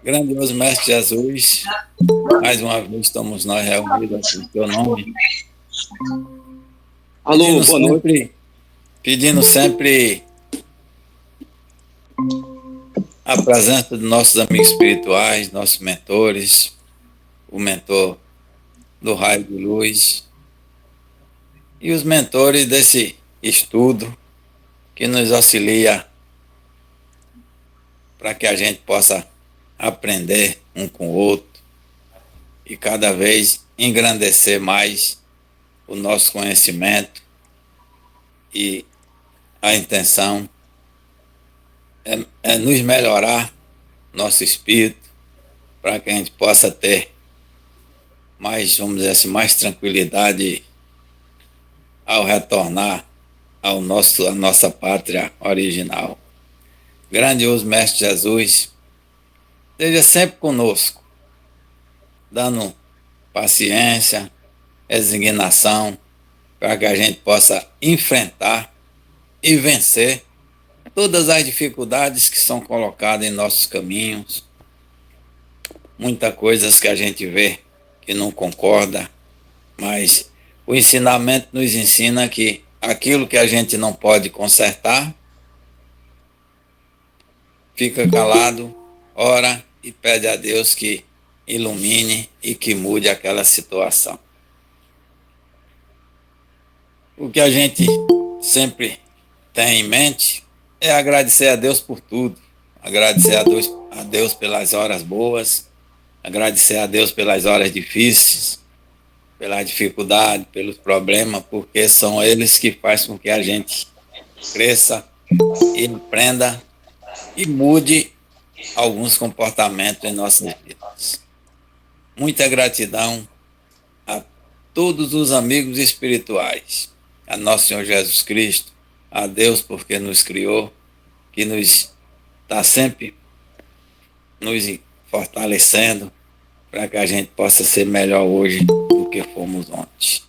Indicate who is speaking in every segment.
Speaker 1: Grandioso Mestre Jesus, mais uma vez estamos nós reunidos aqui em teu nome.
Speaker 2: Alô, boa noite.
Speaker 1: Pedindo sempre a presença dos nossos amigos espirituais, nossos mentores, o mentor do Raio de Luz e os mentores desse estudo que nos auxilia para que a gente possa aprender um com o outro e cada vez engrandecer mais o nosso conhecimento. E a intenção é nos melhorar nosso espírito para que a gente possa ter mais, vamos dizer assim, mais tranquilidade ao retornar à nossa pátria original. Grandioso Mestre Jesus, esteja sempre conosco, dando paciência, resignação, para que a gente possa enfrentar e vencer todas as dificuldades que são colocadas em nossos caminhos, muitas coisas que a gente vê que não concorda, mas o ensinamento nos ensina que aquilo que a gente não pode consertar, fica calado, ora e pede a Deus que ilumine e que mude aquela situação. O que a gente sempre tem em mente é agradecer a Deus por tudo, agradecer a Deus pelas horas boas, agradecer a Deus pelas horas difíceis, pela dificuldade, pelos problemas, porque são eles que fazem com que a gente cresça e aprenda e mude alguns comportamentos em nossas vidas. Muita gratidão a todos os amigos espirituais, a nosso Senhor Jesus Cristo, a Deus porque nos criou, que nos está sempre nos fortalecendo para que a gente possa ser melhor hoje do que fomos ontem.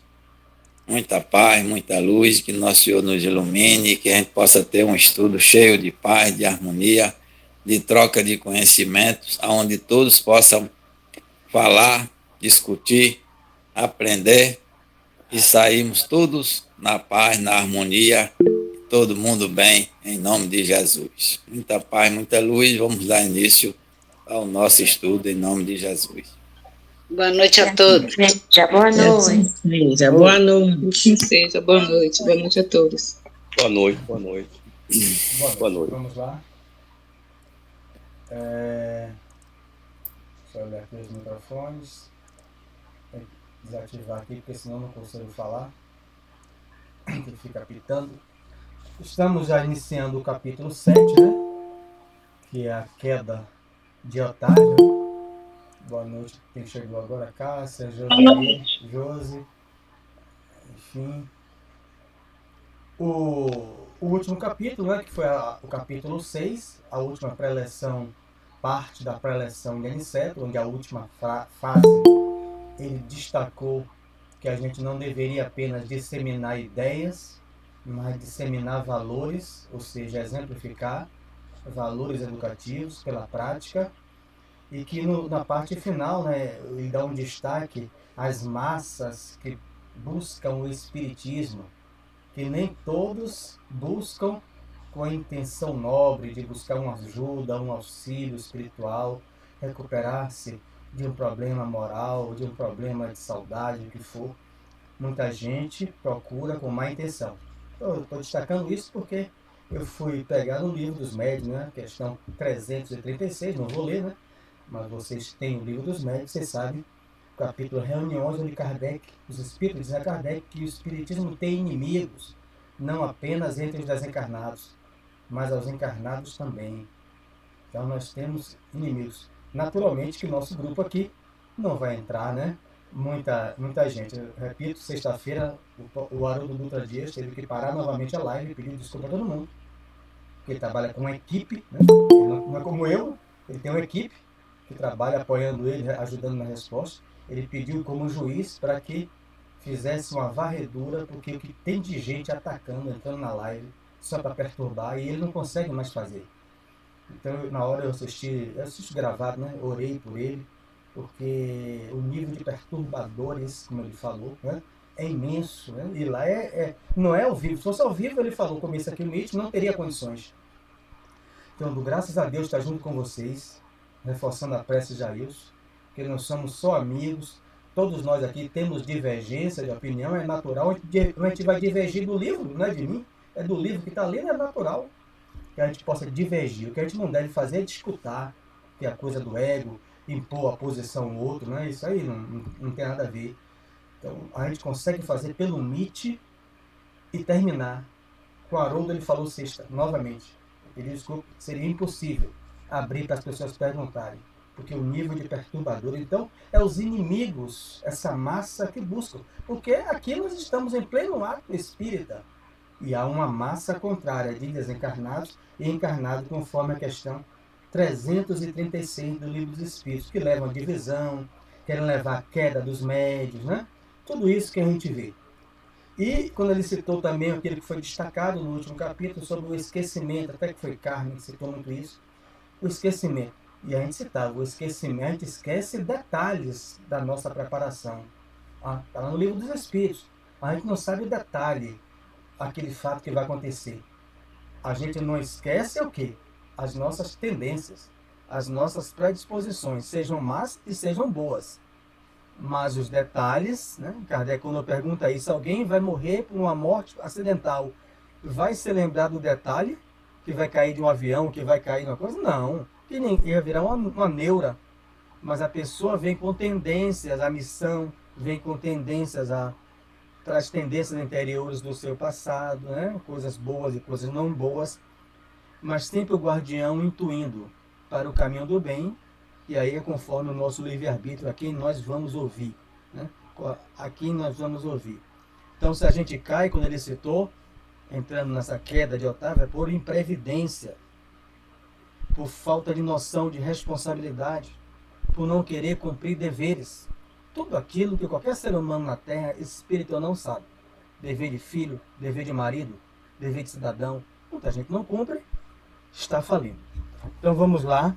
Speaker 1: Muita paz, muita luz, que nosso Senhor nos ilumine, que a gente possa ter um estudo cheio de paz, de harmonia, de troca de conhecimentos, onde todos possam falar, discutir, aprender e sairmos todos na paz, na harmonia, todo mundo bem, em nome de Jesus. Muita paz, muita luz, vamos dar início ao nosso estudo em nome de Jesus.
Speaker 3: Boa noite a todos.
Speaker 4: Boa noite.
Speaker 5: Boa noite. Seja boa noite. Boa noite a todos.
Speaker 2: Boa noite, boa noite.
Speaker 6: Boa noite. Vamos lá. Deixa eu olhar aqui os microfones. Tem que desativar aqui, porque senão não consigo falar. Que fica apitando. Estamos já iniciando o capítulo 7, né? Que é a queda de Otávio. Boa noite, quem chegou agora, Cássia, Josi, enfim. O último capítulo, né, que foi o capítulo 6, a última preleção, parte da preleção de Aniceto, onde a última fase ele destacou que a gente não deveria apenas disseminar ideias, mas disseminar valores, ou seja, exemplificar valores educativos pela prática, e que na parte final, né, ele dá um destaque às massas que buscam o espiritismo, que nem todos buscam com a intenção nobre de buscar uma ajuda, um auxílio espiritual, recuperar-se de um problema moral, de um problema de saudade, o que for. Muita gente procura com má intenção. Estou destacando isso porque eu fui pegar no livro dos médiuns, né, questão 336, não vou ler, né? Mas vocês têm o livro dos médiuns, vocês sabem, o capítulo Reuniões, onde Kardec, os espíritos dizem a Kardec que o espiritismo tem inimigos, não apenas entre os desencarnados, mas aos encarnados também. Então nós temos inimigos. Naturalmente que o nosso grupo aqui não vai entrar, né? Muita gente. Eu repito, sexta-feira o Haroldo Dutra Dias teve que parar novamente a live e pedir desculpa a todo mundo. Porque ele trabalha com uma equipe, né? Ele não é como eu, ele tem uma equipe que trabalha apoiando ele, ajudando na resposta. Ele pediu como juiz para que fizesse uma varredura, porque o que tem de gente atacando, entrando na live, só para perturbar, e ele não consegue mais fazer. Então, na hora eu assisti gravado, né? Orei por ele, porque o nível de perturbadores, como ele falou, né? É imenso, né? E lá não é ao vivo. Se fosse ao vivo, ele falou, como isso aqui no Meet, não teria condições. Então, graças a Deus, estar junto com vocês, reforçando a prece de Jailson, porque nós somos só amigos, todos nós aqui temos divergência de opinião, é natural, a gente vai divergir do livro, não é de mim, é do livro que está ali, é natural que a gente possa divergir. O que a gente não deve fazer é disputar, que é a coisa do ego, impor a posição ao outro, né? Isso aí não tem nada a ver. Então, a gente consegue fazer pelo Meet e terminar. Com o Haroldo, ele falou sexta, novamente. Ele disse que seria impossível abrir para as pessoas perguntarem, porque o nível de perturbador, então, é os inimigos, essa massa que buscam. Porque aqui nós estamos em pleno ato espírita, e há uma massa contrária de desencarnados e encarnados, conforme a questão 336 do Livro dos Espíritos, que levam à divisão, querem levar à queda dos médios, né? Tudo isso que a gente vê. E quando ele citou também aquilo que foi destacado no último capítulo sobre o esquecimento, até que foi Carmen que citou muito isso, o esquecimento. E a gente citava, o esquecimento, a gente esquece detalhes da nossa preparação. Está lá no Livro dos Espíritos. A gente não sabe o detalhe, aquele fato que vai acontecer. A gente não esquece o quê? As nossas tendências, as nossas predisposições, sejam más e sejam boas. Mas os detalhes, né? Kardec, quando pergunta isso, alguém vai morrer por uma morte acidental, vai se lembrar do detalhe? Que vai cair de um avião, que vai cair de uma coisa? Não, que nem ia virar uma neura. Mas a pessoa vem com tendências à missão, vem com tendências traz tendências interiores do seu passado, né? Coisas boas e coisas não boas, mas sempre o guardião intuindo para o caminho do bem, e aí é conforme o nosso livre-arbítrio, a quem nós vamos ouvir, né? A quem nós vamos ouvir. Então, se a gente cai, quando ele citou, entrando nessa queda de Otávio, é por imprevidência, por falta de noção de responsabilidade, por não querer cumprir deveres. Tudo aquilo que qualquer ser humano na Terra, espírito não sabe. Dever de filho, dever de marido, dever de cidadão. Muita gente não cumpre, está falindo. Então vamos lá,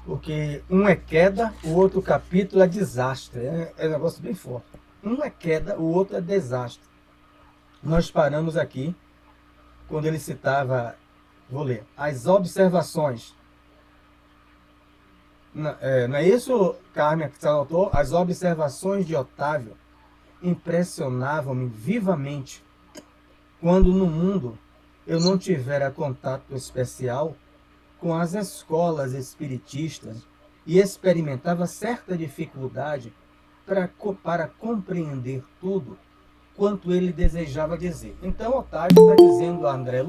Speaker 6: porque um é queda, o outro capítulo é desastre. É um negócio bem forte. Um é queda, o outro é desastre. Nós paramos aqui, quando ele citava, vou ler, as observações. Não é isso, Carmen, que você anotou? As observações de Otávio impressionavam-me vivamente quando no mundo eu não tivera contato especial com as escolas espiritistas e experimentava certa dificuldade para compreender tudo quanto ele desejava dizer. Então Otávio está dizendo a André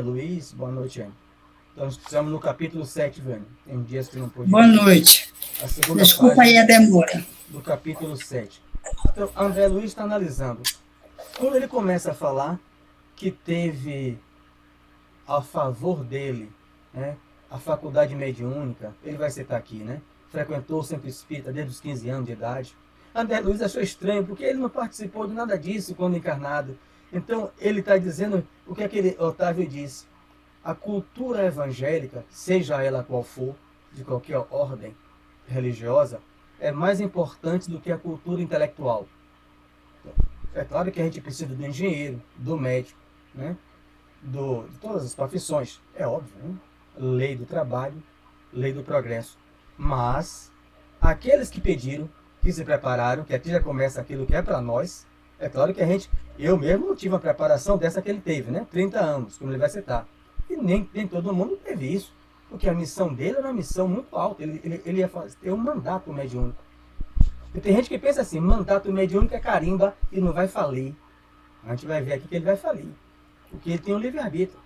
Speaker 6: Luiz, boa noite, Anne. Então, estamos no capítulo 7, Vânia. Tem dias que não pôde.
Speaker 4: Boa noite.
Speaker 6: A segunda
Speaker 4: Desculpa aí a demora.
Speaker 6: Do capítulo 7. Então, André Luiz está analisando. Quando ele começa a falar que teve a favor dele, né, a faculdade mediúnica, ele vai citar aqui, né? Frequentou o centro espírita desde os 15 anos de idade. André Luiz achou estranho, porque ele não participou de nada disso quando encarnado. Então, ele está dizendo o que aquele Otávio disse. A cultura evangélica, seja ela qual for, de qualquer ordem religiosa, é mais importante do que a cultura intelectual. É claro que a gente precisa do engenheiro, do médico, né? De todas as profissões, é óbvio, né? Lei do trabalho, lei do progresso. Mas aqueles que pediram, que se prepararam, que aqui já começa aquilo que é para nós, é claro que eu mesmo não tive uma preparação dessa que ele teve, né? 30 anos, como ele vai citar. E nem todo mundo teve isso, porque a missão dele era uma missão muito alta, ele ia ter um mandato mediúnico. E tem gente que pensa assim, mandato mediúnico é carimba e não vai falir. A gente vai ver aqui que ele vai falir, porque ele tem um livre-arbítrio.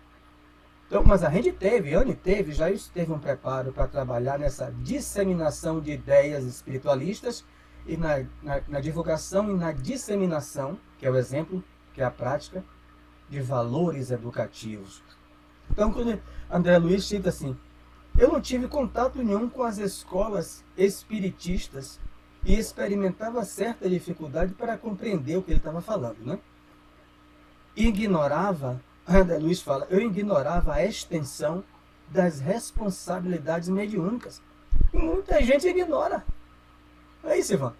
Speaker 6: Então, mas a gente teve, Anne teve, já teve um preparo para trabalhar nessa disseminação de ideias espiritualistas e na divulgação e na disseminação, que é o exemplo, que é a prática, de valores educativos. Então, quando André Luiz cita assim, eu não tive contato nenhum com as escolas espiritistas e experimentava certa dificuldade para compreender o que ele estava falando, né? Ignorava André Luiz fala, eu ignorava a extensão das responsabilidades mediúnicas. E muita gente ignora. É isso, Ivan.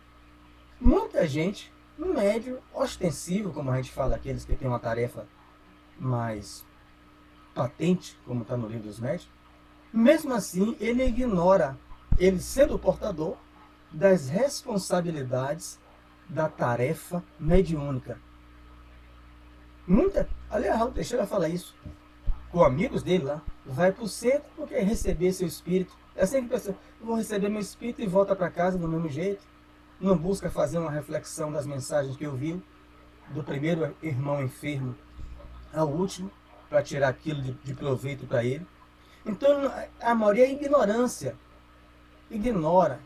Speaker 6: Muita gente, médio, ostensivo, como a gente fala, aqueles que têm uma tarefa mais patente, como está no livro dos médios, mesmo assim ele ignora, ele sendo o portador das responsabilidades da tarefa mediúnica. Aliás, Raul Teixeira fala isso com amigos dele lá, vai para o centro porque receber seu espírito. É assim que pensa, vou receber meu espírito e volta para casa do mesmo jeito. Não busca fazer uma reflexão das mensagens que ouviu, do primeiro irmão enfermo ao último, para tirar aquilo de proveito para ele. Então, a maioria é ignorância. Ignora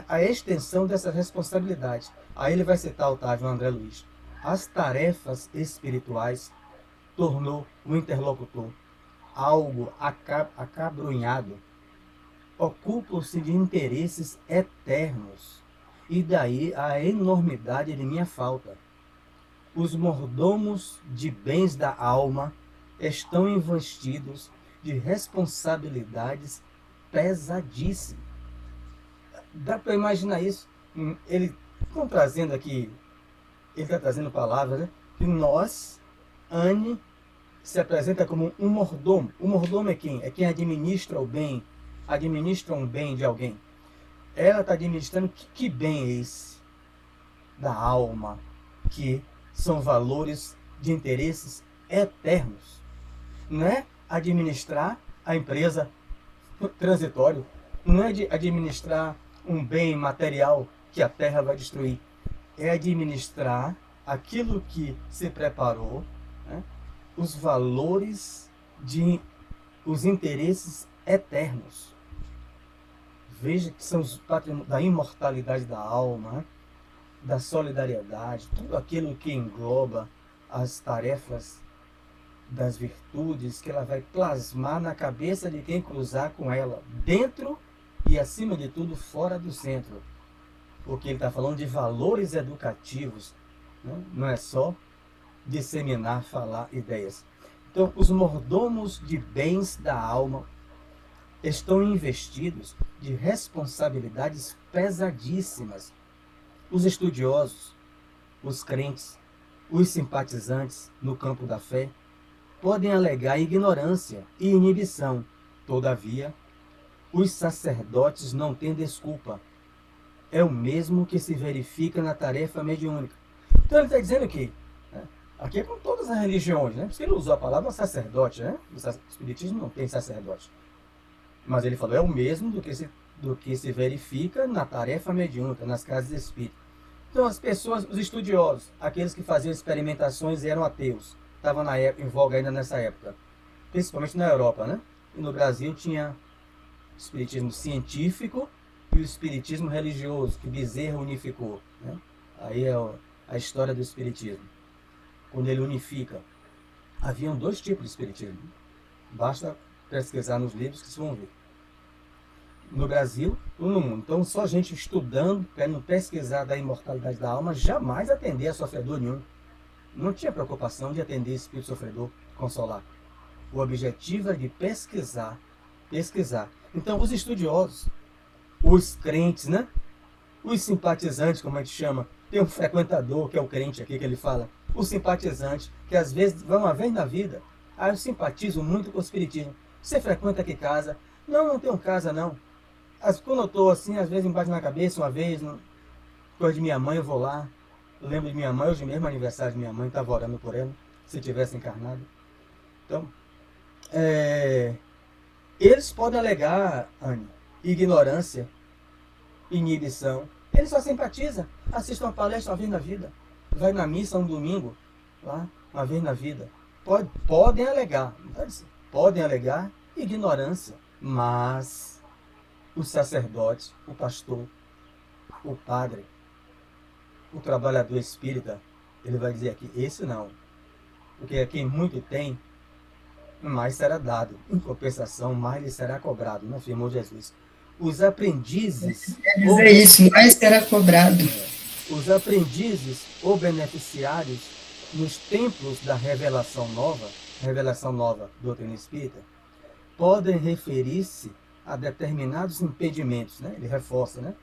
Speaker 6: a extensão dessas responsabilidades. Aí ele vai citar Otávio André Luiz. As tarefas espirituais tornou o interlocutor algo acabrunhado. Ocupam-se de interesses eternos. E daí a enormidade de minha falta. Os mordomos de bens da alma estão investidos de responsabilidades pesadíssimas. Dá para imaginar isso? Ele está trazendo aqui, ele está trazendo palavras, né? Que nós, Anne, se apresenta como um mordomo. O mordomo é quem? É quem administra o bem, administra um bem de alguém. Ela está administrando que bem é esse? Da alma, que são valores de interesses eternos. Não é administrar a empresa transitório, não é de administrar um bem material que a terra vai destruir, é administrar aquilo que se preparou, né? Os valores os interesses eternos. Veja que são os patrimônios da imortalidade da alma, né? Da solidariedade, tudo aquilo que engloba as tarefas das virtudes que ela vai plasmar na cabeça de quem cruzar com ela, dentro e, acima de tudo, fora do centro. Porque ele está falando de valores educativos, né? Não é só disseminar, falar ideias. Então, os mordomos de bens da alma estão investidos de responsabilidades pesadíssimas. Os estudiosos, os crentes, os simpatizantes no campo da fé podem alegar ignorância e inibição. Todavia, os sacerdotes não têm desculpa. É o mesmo que se verifica na tarefa mediúnica. Então ele está dizendo que, né, aqui é com todas as religiões, né? Porque ele usou a palavra sacerdote, né? O espiritismo não tem sacerdote. Mas ele falou, é o mesmo do que se verifica na tarefa mediúnica, nas casas espíritas. Então as pessoas, os estudiosos, aqueles que faziam experimentações eram ateus. Estava em voga ainda nessa época, principalmente na Europa, né? E no Brasil tinha o espiritismo científico e o espiritismo religioso, que Bezerra unificou, né? Aí é a história do espiritismo. Quando ele unifica, haviam dois tipos de espiritismo. Basta pesquisar nos livros que vocês vão ver. No Brasil e no mundo. Então, só gente estudando, querendo pesquisar da imortalidade da alma, jamais atender a sofredor nenhum. Não tinha preocupação de atender espírito sofredor, consolar. O objetivo é de pesquisar. Então, os estudiosos, os crentes, né? Os simpatizantes, como a gente chama, tem um frequentador, que é o crente aqui, que ele fala, o simpatizante, que às vezes vai uma vez na vida, eu simpatizo muito com o espiritismo. Você frequenta que casa? Não tenho casa, não. Quando eu estou assim, às vezes embaixo na cabeça, uma vez, coisa de minha mãe, eu vou lá. Eu lembro de minha mãe, hoje mesmo aniversário de minha mãe, estava orando por ela, se tivesse encarnado. Então, eles podem alegar, Anne, ignorância, inibição. Ele só simpatiza, assiste uma palestra uma vez na vida, vai na missa um domingo, lá, uma vez na vida. Podem alegar, podem alegar ignorância, mas o sacerdote, o pastor, o padre, o trabalhador espírita, ele vai dizer aqui, esse não, porque quem muito tem, mais será dado, em compensação, mais lhe será cobrado, não afirmou Jesus. Os aprendizes...
Speaker 4: Quer dizer isso, mais será cobrado.
Speaker 6: Os aprendizes ou beneficiários nos templos da revelação nova doutrina espírita, podem referir-se a determinados impedimentos, né? Ele reforça, né?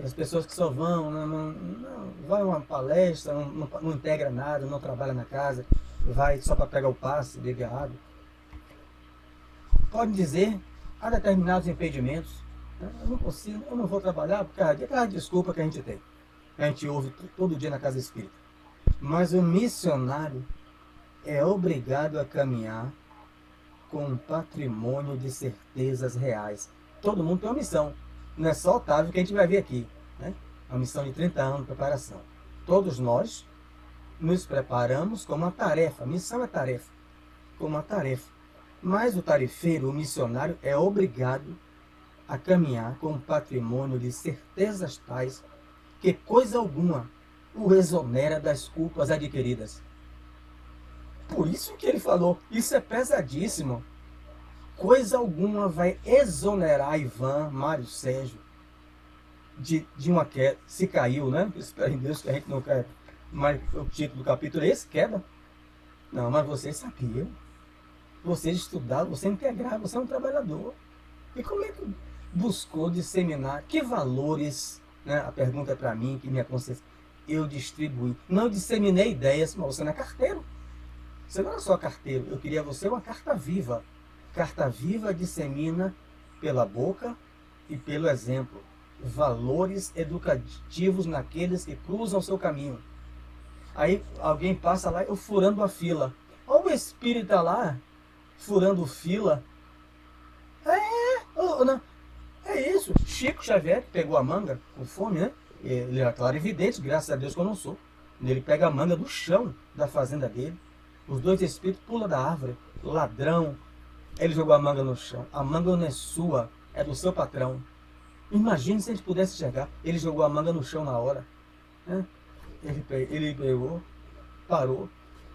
Speaker 6: As pessoas que só vão, não vai a uma palestra, não integra nada, não trabalha na casa, vai só para pegar o passe, beber água. Pode dizer, há determinados impedimentos. Eu não consigo, eu não vou trabalhar, porque aquela desculpa que a gente tem. A gente ouve todo dia na casa espírita. Mas o missionário é obrigado a caminhar com um patrimônio de certezas reais. Todo mundo tem uma missão. Não é só Otávio que a gente vai ver aqui, né? Uma missão de 30 anos de preparação. Todos nós nos preparamos com uma tarefa. Missão é tarefa. Com uma tarefa. Mas o tarefeiro, o missionário, é obrigado a caminhar com um patrimônio de certezas tais que coisa alguma o exonera das culpas adquiridas. Por isso que ele falou, isso é pesadíssimo. Coisa alguma vai exonerar Ivan, Mário Sérgio, de uma queda. Se caiu, né? Espero em Deus que a gente não caia. Mas o título do capítulo é esse, queda. Não, mas vocês sabiam. Vocês estudaram, você integraram, você é um trabalhador. E como é que buscou disseminar? Que valores, né? A pergunta é para mim, que me aconselha. Eu distribuí. Não disseminei ideias, mas você não é carteiro. Você não é só carteiro. Eu queria você uma carta viva. Carta viva dissemina pela boca e pelo exemplo valores educativos naqueles que cruzam o seu caminho. Aí alguém passa lá, eu furando a fila. Olha o espírita lá, furando fila. Não. É isso. Chico Xavier, que pegou a manga com fome, né? Ele era clarividente, graças a Deus que eu não sou. Ele pega a manga do chão da fazenda dele. Os dois espíritos pulam da árvore. Ladrão. Ele jogou a manga no chão. A manga não é sua, é do seu patrão. Imagine se a gente pudesse chegar. Ele jogou a manga no chão na hora. Né? Ele pegou, parou.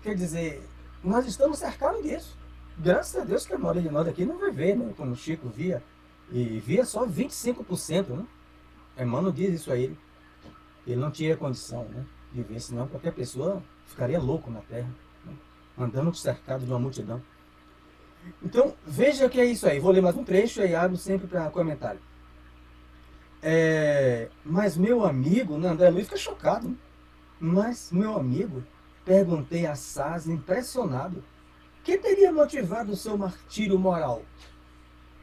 Speaker 6: Quer dizer, nós estamos cercados disso. Graças a Deus que a maioria de nós aqui não vai ver, né? Como o Chico via. E via só 25%, né? Emmanuel diz isso a ele. Ele não tinha condição, né, de ver, senão qualquer pessoa ficaria louco na Terra, né? Andando cercado de uma multidão. Então, veja que é isso aí. Vou ler mais um trecho e abro sempre para comentário. Mas meu amigo, né, André Luiz fica chocado, né? Mas meu amigo, perguntei a Saz, impressionado, que teria motivado o seu martírio moral?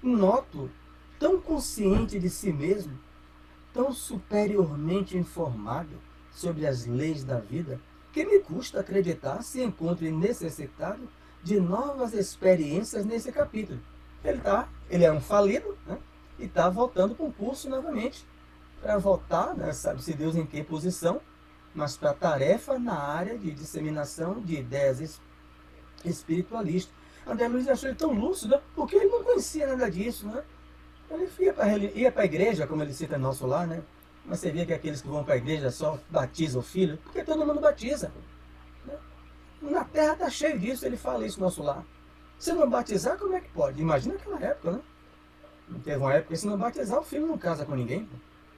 Speaker 6: Noto, tão consciente de si mesmo, tão superiormente informado sobre as leis da vida, que me custa acreditar se encontre necessitado de novas experiências nesse capítulo. Ele é um falido, né? E está voltando para o curso novamente, para voltar, né? Sabe-se Deus em que posição, mas para a tarefa na área de disseminação de ideias espiritualistas. André Luiz achou ele tão lúcido, porque ele não conhecia nada disso, né? Ele ia para a igreja, como ele cita nosso lá, né? Mas você vê que aqueles que vão para a igreja só batizam o filho, porque todo mundo batiza. Né? Na terra está cheio disso, ele fala isso nosso lá. Se não batizar, como é que pode? Imagina aquela época, né? Não teve uma época que se não batizar, o filho não casa com ninguém.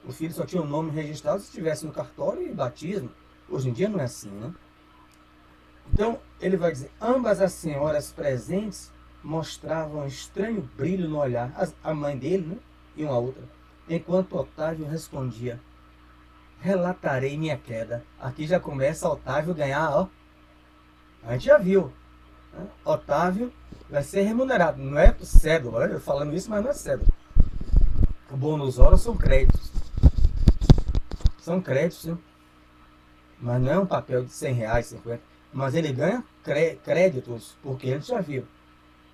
Speaker 6: O filho só tinha o nome registrado se estivesse no cartório e batismo. Hoje em dia não é assim, né? Então, ele vai dizer, ambas as senhoras presentes mostravam um estranho brilho no olhar, a mãe dele, né, e uma outra, enquanto Otávio respondia, relatarei minha queda. Aqui já começa Otávio ganhar, ó, a gente já viu, né? Otávio vai ser remunerado, não é cédula, eu falando isso, mas não é cédula. O bônus hora são créditos, né? Mas não é um papel de R$100, 50, mas ele ganha créditos, porque ele já viu.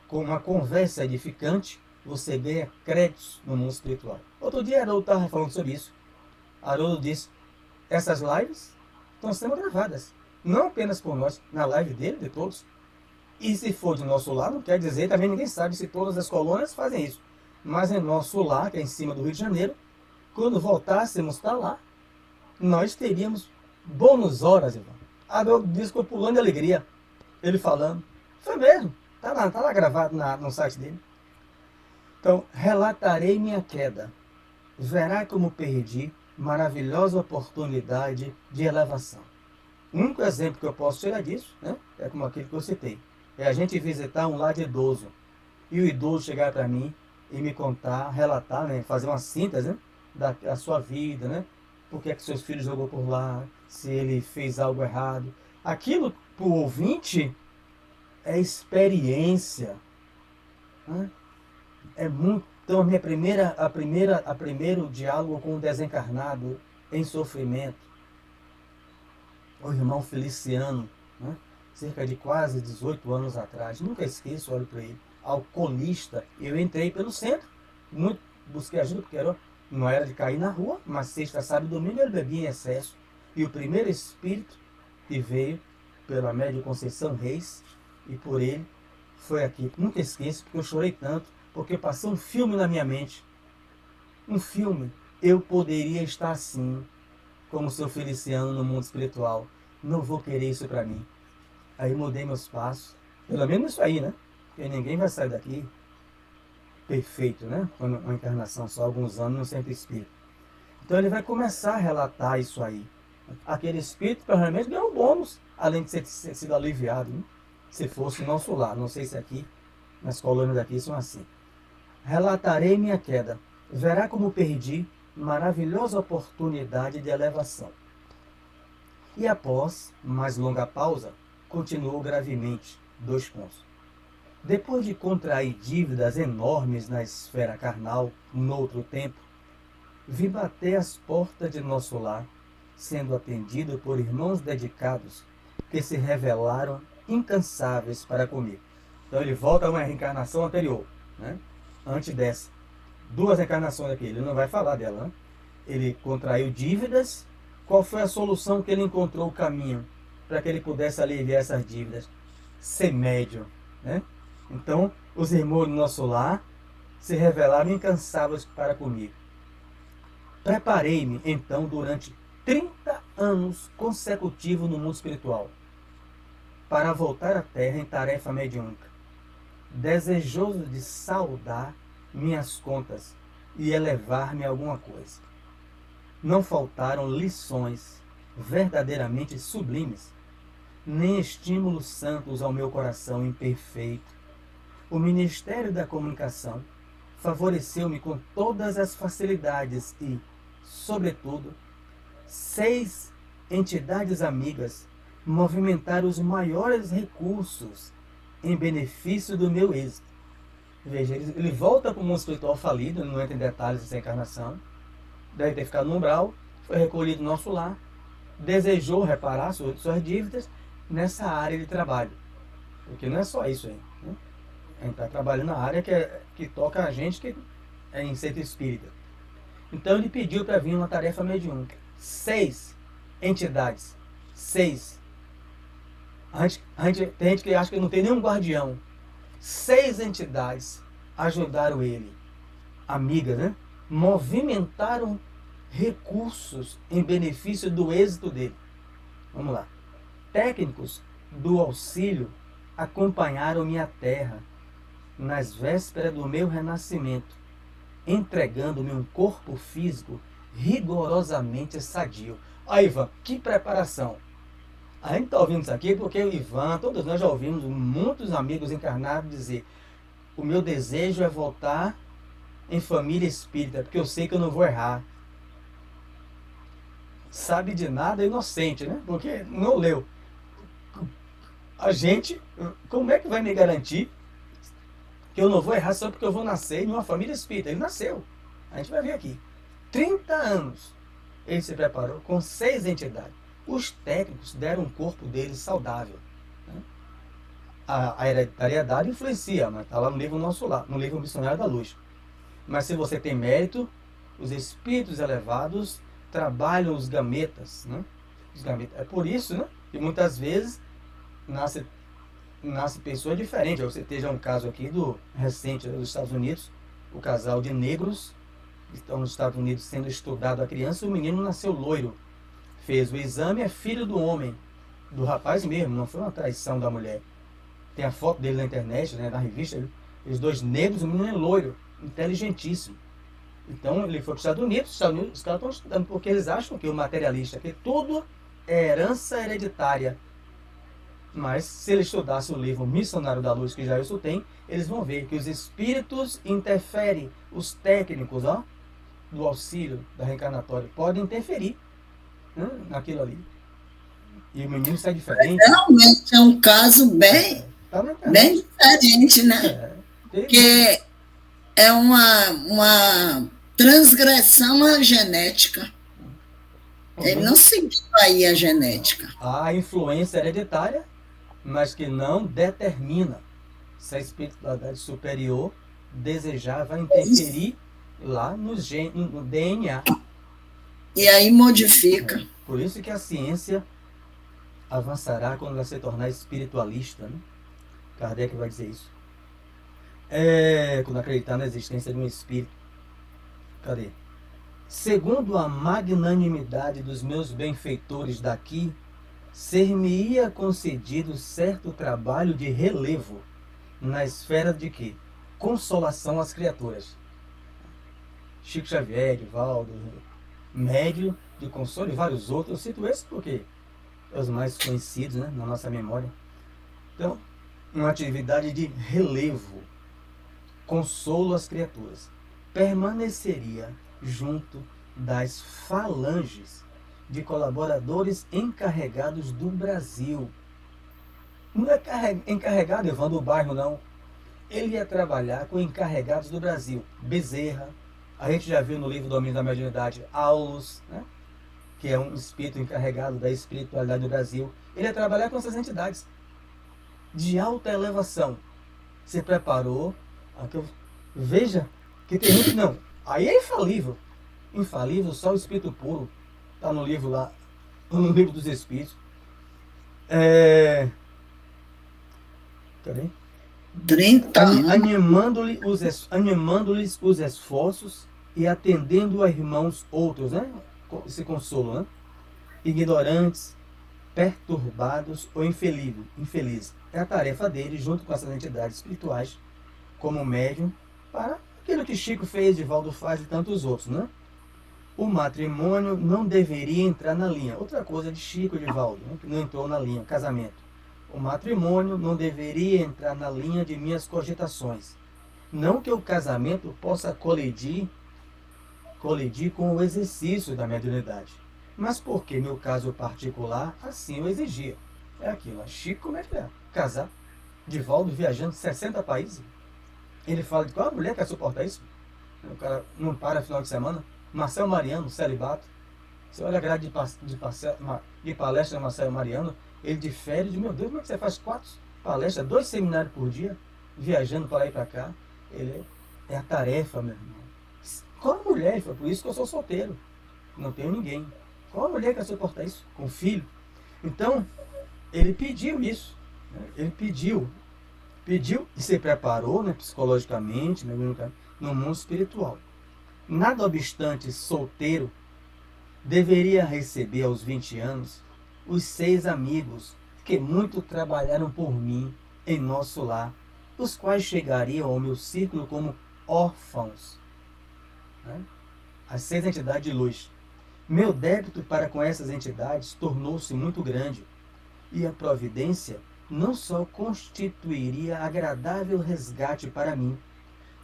Speaker 6: Com uma conversa edificante, você ganha créditos no mundo espiritual. Outro dia Haroldo estava falando sobre isso. Haroldo disse, essas lives estão sendo gravadas. Não apenas por nós, na live dele, de todos. E se for de nosso lar, não quer dizer, também ninguém sabe se todas as colônias fazem isso. Mas em nosso lar, que é em cima do Rio de Janeiro, quando voltássemos para lá, nós teríamos bônus horas, irmão. Haroldo disse que eu pulando de alegria. Ele falando. Foi mesmo. Tá lá gravado no site dele. Então, relatarei minha queda. Verá como perdi maravilhosa oportunidade de elevação. O único exemplo que eu posso tirar disso, né, é como aquele que eu citei. É a gente visitar um lar de idoso e o idoso chegar para mim e me contar, relatar, né, fazer uma síntese, né, da sua vida, né? Por que é que seus filhos jogou por lá, se ele fez algo errado. Aquilo para o ouvinte é experiência, né? É muito. Então a primeiro diálogo com o desencarnado em sofrimento, o irmão Feliciano, né? Cerca de quase 18 anos atrás, nunca esqueço, olho para ele, alcoolista. Eu entrei pelo centro, muito busquei ajuda porque não era de cair na rua, mas sexta, sábado e domingo ele bebia em excesso. E o primeiro espírito que veio pela média Conceição Reis e por ele foi aqui. Nunca esqueço, porque eu chorei tanto, porque passou um filme na minha mente. Um filme. Eu poderia estar assim, como o seu Feliciano no mundo espiritual. Não vou querer isso para mim. Aí mudei meus passos. Pelo menos isso aí, né? Porque ninguém vai sair daqui perfeito, né? Quando uma encarnação só alguns anos no centro espírita. Então ele vai começar a relatar isso aí. Aquele espírito provavelmente ganhou um bônus, além de ter sido aliviado, né? Se fosse o nosso lar. Não sei se aqui, nas colônias daqui são assim. Relatarei minha queda. Verá como perdi maravilhosa oportunidade de elevação. E após mais longa pausa, continuou gravemente. 2 pontos. Depois de contrair dívidas enormes na esfera carnal, noutro tempo, vi bater as portas de nosso lar, sendo atendido por irmãos dedicados que se revelaram incansáveis para comigo. Então ele volta a uma reencarnação anterior, né? Antes dessa. 2 reencarnações aqui, ele não vai falar dela, né? Ele contraiu dívidas. Qual foi a solução que ele encontrou o caminho para que ele pudesse aliviar essas dívidas? Ser médium, né? Então, os irmãos do nosso lar se revelaram incansáveis para comigo. Preparei-me, então, durante 30 anos consecutivos no mundo espiritual, para voltar à Terra em tarefa mediúnica, desejoso de saldar minhas contas e elevar-me a alguma coisa. Não faltaram lições verdadeiramente sublimes, nem estímulos santos ao meu coração imperfeito. O Ministério da Comunicação favoreceu-me com todas as facilidades e, sobretudo, 6 entidades amigas movimentaram os maiores recursos em benefício do meu êxito. Veja, ele volta para o mundo espiritual falido, ele não entra em detalhes dessa encarnação, deve ter ficado no umbral, foi recolhido no nosso lar, desejou reparar suas dívidas nessa área de trabalho. Porque não é só isso aí, né? A gente está trabalhando na área que toca a gente, que é em centro espírita. Então ele pediu para vir uma tarefa mediúnica. 6 entidades. 6. Tem gente que acha que não tem nenhum guardião. 6 entidades ajudaram ele. Amigas, né? Movimentaram recursos em benefício do êxito dele. Vamos lá. Técnicos do auxílio acompanharam minha terra nas vésperas do meu renascimento, entregando-me um corpo físico rigorosamente sadio. Aí, Ivan, que preparação! A gente está ouvindo isso aqui porque o Ivan, todos nós já ouvimos muitos amigos encarnados dizer: o meu desejo é voltar em família espírita, porque eu sei que eu não vou errar. Sabe de nada, inocente, né? Porque não leu. A gente, como é que vai me garantir que eu não vou errar só porque eu vou nascer em uma família espírita? Ele nasceu. A gente vai ver aqui. 30 anos ele se preparou com 6 entidades. Os técnicos deram um corpo dele saudável, né? A hereditariedade influencia, mas está lá no livro Nosso Lar, no livro Missionário da Luz. Mas se você tem mérito, os espíritos elevados trabalham os gametas, né? Os gametas. É por isso, né, que muitas vezes nasce pessoa diferente. Você esteja um caso aqui recente dos Estados Unidos, o casal de negros que estão nos Estados Unidos sendo estudado a criança, o menino nasceu loiro, fez o exame, é filho do homem, do rapaz mesmo, não foi uma traição da mulher. Tem a foto dele na internet, né, na revista, os 2 negros, o menino é loiro, inteligentíssimo. Então ele foi para os Estados Unidos, os caras estão estudando porque eles acham que o materialista, que tudo é herança hereditária. Mas, se ele estudasse o livro Missionário da Luz, que Jailson tem, eles vão ver que os espíritos interferem, os técnicos do auxílio, da reencarnatória, podem interferir, né, naquilo ali. E o menino sai diferente.
Speaker 4: Realmente é um caso bem, bem diferente, né? Porque é uma transgressão à genética. Ele não seguiu aí a genética.
Speaker 6: A influência hereditária, mas que não determina se a espiritualidade superior desejava interferir lá no DNA.
Speaker 4: E aí modifica.
Speaker 6: Por isso que a ciência avançará quando ela se tornar espiritualista, né? Kardec vai dizer isso. Quando acreditar na existência de um espírito. Cadê? Segundo a magnanimidade dos meus benfeitores daqui, ser-me-ia concedido certo trabalho de relevo na esfera de quê? Consolação às criaturas. Chico Xavier, Divaldo, Médio de Consolo e vários outros. Eu cito esses porque é os mais conhecidos, né, na nossa memória. Então, uma atividade de relevo, consolo às criaturas. Permaneceria junto das falanges de colaboradores encarregados do Brasil. Não é encarregado, Evandro, do bairro, não. Ele ia trabalhar com encarregados do Brasil. Bezerra, a gente já viu no livro Domínio da Mediunidade, Aulus, né, que é um espírito encarregado da espiritualidade do Brasil. Ele ia trabalhar com essas entidades de alta elevação. Se preparou. Veja que tem gente, não. Aí é infalível. Infalível, só o Espírito puro. Está no livro lá, no livro dos Espíritos. Cadê?
Speaker 4: 30 anos.
Speaker 6: Animando-lhes os esforços e atendendo a irmãos outros, né? Esse consolo, né? Ignorantes, perturbados ou infelizes. É a tarefa dele, junto com essas entidades espirituais, como médium, para aquilo que Chico fez, Divaldo faz e tantos outros, né? O matrimônio não deveria entrar na linha. Outra coisa de Chico e Divaldo, né, que não entrou na linha, casamento. O matrimônio não deveria entrar na linha de minhas cogitações. Não que o casamento possa colidir com o exercício da mediunidade, mas porque meu caso particular assim o exigia. É aquilo. Chico, como é que é? Casar. Divaldo viajando 60 países. Ele fala de qual mulher quer suportar isso? O cara não para final de semana. Marcel Mariano, celibato. Você olha a grade de palestra de Marcel Mariano, ele difere de, meu Deus, como é que você faz 4 palestras, 2 seminários por dia, viajando para lá e para cá? É a tarefa, meu irmão. Qual a mulher? Foi por isso que eu sou solteiro. Não tenho ninguém. Qual a mulher quer suportar isso? Com filho? Então, ele pediu isso. Né? Ele pediu e se preparou, né, psicologicamente, né, no mundo espiritual. Nada obstante, solteiro, deveria receber aos 20 anos os 6 amigos que muito trabalharam por mim em nosso lar, os quais chegariam ao meu círculo como órfãos. Né? As 6 entidades de luz. Meu débito para com essas entidades tornou-se muito grande, e a providência não só constituiria agradável resgate para mim,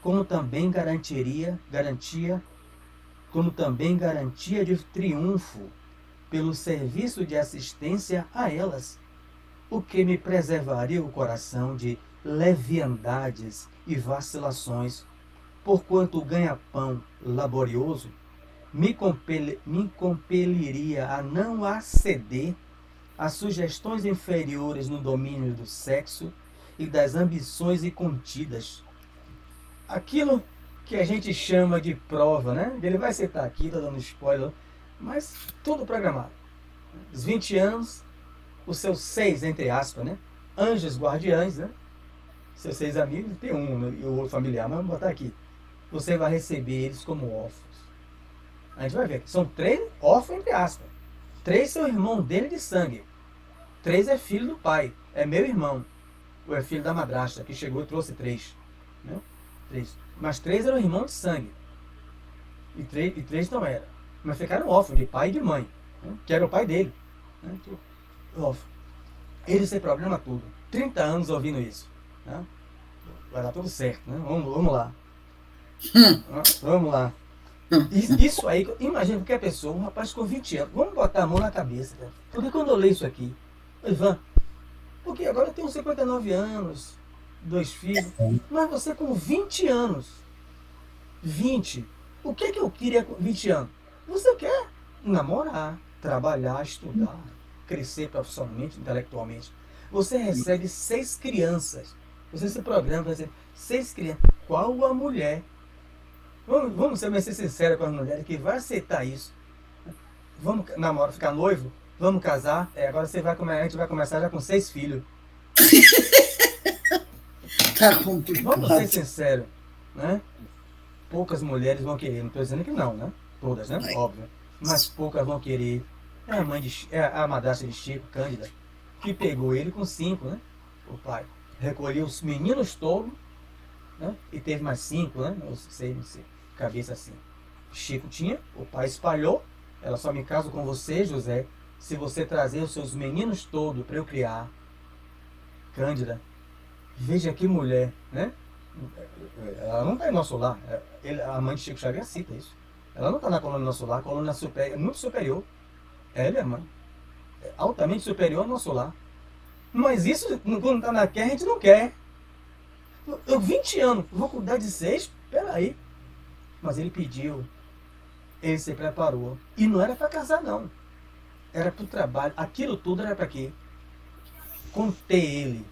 Speaker 6: como também garantia de triunfo pelo serviço de assistência a elas, o que me preservaria o coração de leviandades e vacilações, porquanto o ganha-pão laborioso me compeliria a não aceder a sugestões inferiores no domínio do sexo e das ambições incontidas. Aquilo que a gente chama de prova, né? Ele vai citar aqui, está dando spoiler, mas tudo programado. Os 20 anos, os seus 6, entre aspas, né? Anjos guardiães, né? Seus 6 amigos, tem um, né? E o outro familiar, mas vamos botar aqui. Você vai receber eles como órfãos. A gente vai ver que são 3 órfãos, entre aspas. 3 são irmão dele de sangue. 3 é filho do pai, é meu irmão. Ou é filho da madrasta, que chegou e trouxe 3. Né? 3. Mas 3 eram irmãos de sangue. E 3 não eram. Mas ficaram órfãos de pai e de mãe, né? Que era o pai dele. Né? Ó, ele sem problema tudo. 30 anos ouvindo isso. Né? Vai dar tudo certo, né? Vamos lá. Vamos lá. Isso aí, imagina qualquer pessoa, um rapaz com 20 anos, vamos botar a mão na cabeça, cara. Porque quando eu leio isso aqui, Ivan, porque agora eu tenho 59 anos, 2 filhos, mas você com 20 anos, 20, o que é que eu queria com 20 anos? Você quer namorar, trabalhar, estudar, crescer profissionalmente, intelectualmente. Você recebe 6 crianças. Você se programa para receber 6 crianças. Qual a mulher? Vamos ser sinceros com as mulheres que vai aceitar isso. Vamos namorar, ficar noivo? Vamos casar? Agora a gente vai começar já com 6 filhos.
Speaker 4: Tá complicado.
Speaker 6: Vamos ser sinceros, né? Poucas mulheres vão querer, não estou dizendo que não, né? Todas, né? Óbvio. Mas poucas vão querer. A madrasta de Chico, Cândida, que pegou ele com 5, né? O pai recolheu os meninos todos, né? E teve mais 5, né? Não sei, cabeça assim. Chico tinha, o pai espalhou. Ela só me caso com você, José, se você trazer os seus meninos todos para eu criar. Cândida, veja que mulher, né? Ela não está em nosso lar. A mãe de Chico Xavier cita isso. Ela não está na colônia nosso lar, a colônia é muito superior. Ela é mãe. É altamente superior ao nosso lar. Mas isso, quando está na guerra, a gente não quer. Eu, 20 anos, vou cuidar de 6? Peraí. Mas ele pediu. Ele se preparou. E não era para casar, não. Era para o trabalho. Aquilo tudo era para quê? Conter ele.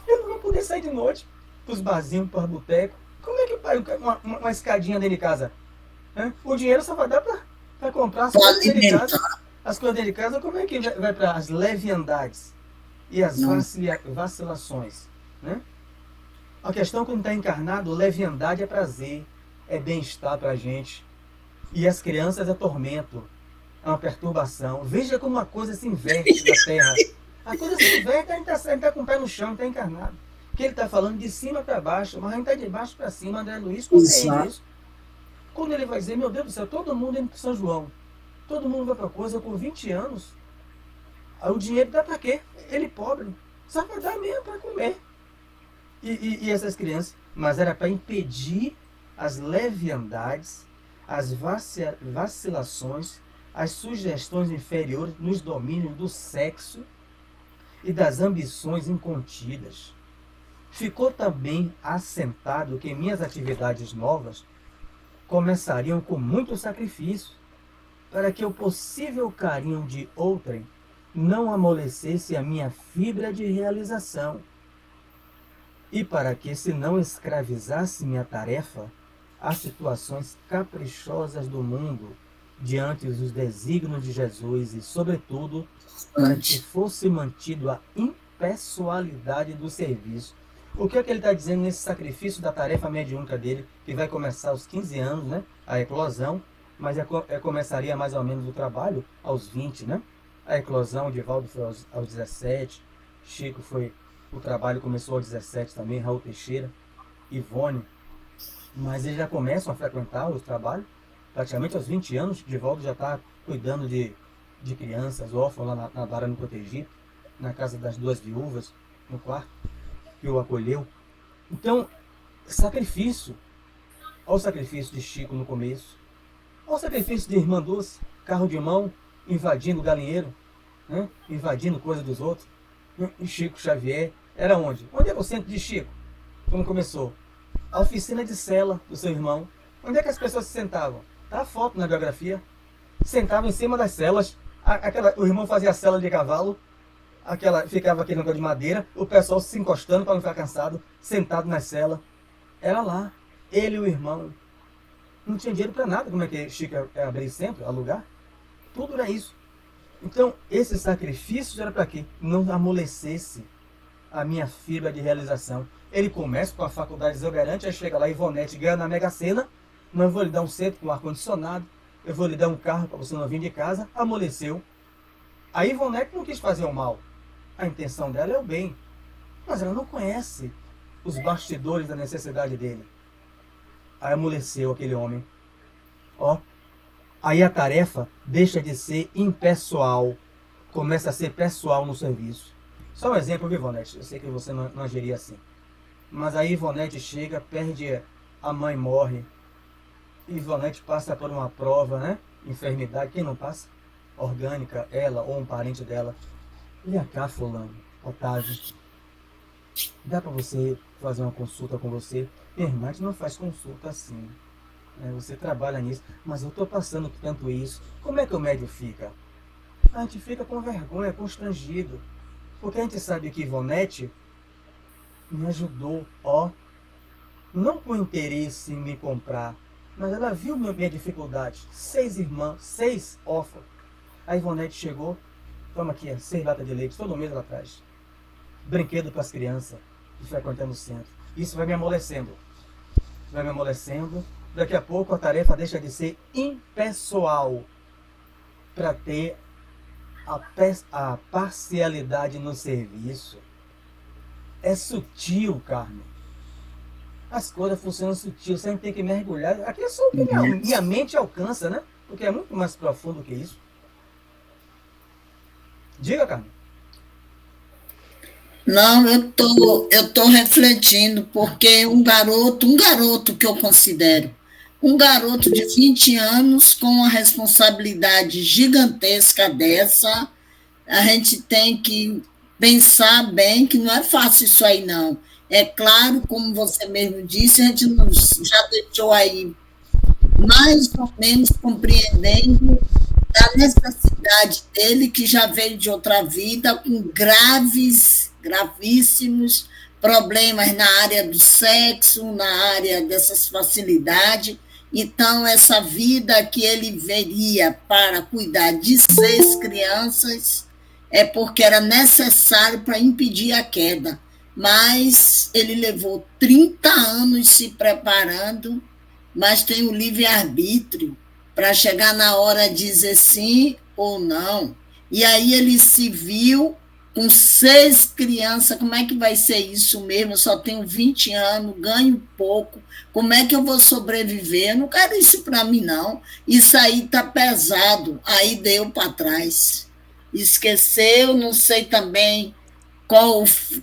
Speaker 6: Ele não podia sair de noite para os barzinhos, para os botecos. Como é que pai, uma escadinha dentro de casa? O dinheiro só vai dar para comprar as coisas dentro de casa. As coisas dentro de casa, como é que vai para as leviandades e as vacilações? Né? A questão quando está encarnado, leviandade é prazer, é bem-estar para a gente. E as crianças é tormento, é uma perturbação. Veja como a coisa se inverte na Terra. A coisa se inverte, a gente está com o pé no chão, está encarnado. Que ele está falando de cima para baixo, mas a gente está de baixo para cima. André Luiz compreende isso. Quando ele vai dizer, meu Deus do céu, todo mundo indo para São João, todo mundo vai para coisa com 20 anos, aí o dinheiro dá para quê? Ele pobre, só vai dar mesmo para comer. E essas crianças, mas era para impedir as leviandades, as vacilações, as sugestões inferiores nos domínios do sexo e das ambições incontidas. Ficou também assentado que minhas atividades novas começariam com muito sacrifício, para que o possível carinho de outrem não amolecesse a minha fibra de realização, e para que se não escravizasse minha tarefa às situações caprichosas do mundo, diante dos desígnios de Jesus, e, sobretudo, para que fosse mantido a impessoalidade do serviço. O que é que ele está dizendo nesse sacrifício da tarefa mediúnica dele, que vai começar aos 15 anos, né? A eclosão, mas começaria mais ou menos o trabalho aos 20, né? A eclosão, o Divaldo foi aos 17, Chico foi, o trabalho começou aos 17 também, Raul Teixeira, Ivone, mas eles já começam a frequentar o trabalho, praticamente aos 20 anos, Divaldo já está cuidando de crianças órfãos lá na Barra no Protegido, na casa das 2 viúvas, no quarto, que o acolheu. Então, sacrifício. Olha o sacrifício de Chico no começo. Olha o sacrifício de Irmã Dulce, carro de mão, invadindo o galinheiro, né? Invadindo coisa dos outros. E Chico Xavier, era onde? Onde era o centro de Chico? Quando começou? A oficina de cela do seu irmão. Onde é que as pessoas se sentavam? Tá a foto na biografia. Sentavam em cima das celas. O irmão fazia a cela de cavalo. Ficava aquele negócio de madeira, o pessoal se encostando para não ficar cansado, sentado na cela. Era lá, ele e o irmão. Não tinha dinheiro para nada, como é que Chico ia abrir sempre, alugar? Tudo era isso. Então, esse sacrifício era para quê? Não amolecesse a minha fibra de realização. Ele começa com a faculdade exuberante, aí chega lá, Ivonete ganha na Mega Sena, mas eu vou lhe dar um centro com ar-condicionado, eu vou lhe dar um carro para você não vir de casa, amoleceu. A Ivonete não quis fazer o mal. A intenção dela é o bem, mas ela não conhece os bastidores da necessidade dele. Aí amoleceu aquele homem. Ó, aí a tarefa deixa de ser impessoal começa a ser pessoal no serviço. Só um exemplo, Ivonete, eu sei que você não agiria assim. Mas aí Ivonete chega, perde, a mãe morre. Ivonete passa por uma prova, né? Enfermidade, quem não passa? Orgânica, ela ou um parente dela. Vem cá, fulano, Otávio. Dá para você fazer uma consulta com você? Minha irmã, a gente não faz consulta assim. Você trabalha nisso, mas eu estou passando tanto isso. Como é que o médico fica? A gente fica com vergonha, constrangido. Porque a gente sabe que Ivonete me ajudou, não com interesse em me comprar, mas ela viu minha dificuldade. 6 irmãs, 6 órfãos. A Ivonete chegou, toma aqui, 6 latas de leite, todo mês ela traz. Brinquedo para as crianças que frequentam o centro. Isso vai me amolecendo. Daqui a pouco a tarefa deixa de ser impessoal para ter a parcialidade no serviço. É sutil, Carmen. As coisas funcionam sutil, você não tem que mergulhar. Aqui é só o que minha mente alcança, né? Porque é muito mais profundo que isso. Diga, Carmen.
Speaker 4: Não, eu tô refletindo, porque um garoto que eu considero, um garoto de 20 anos com uma responsabilidade gigantesca dessa, a gente tem que pensar bem que não é fácil isso aí, não. É claro, como você mesmo disse, a gente já deixou aí mais ou menos compreendendo a necessidade dele, que já veio de outra vida, com gravíssimos problemas na área do sexo, na área dessas facilidades. Então, essa vida que ele veria para cuidar de 6 crianças é porque era necessário para impedir a queda. Mas ele levou 30 anos se preparando, mas tem o livre-arbítrio para chegar na hora de dizer sim ou não. E aí ele se viu com 6 crianças, como é que vai ser isso mesmo? Eu só tenho 20 anos, ganho pouco, como é que eu vou sobreviver? Eu não quero isso para mim, não. Isso aí está pesado, aí deu para trás. Esqueceu, não sei também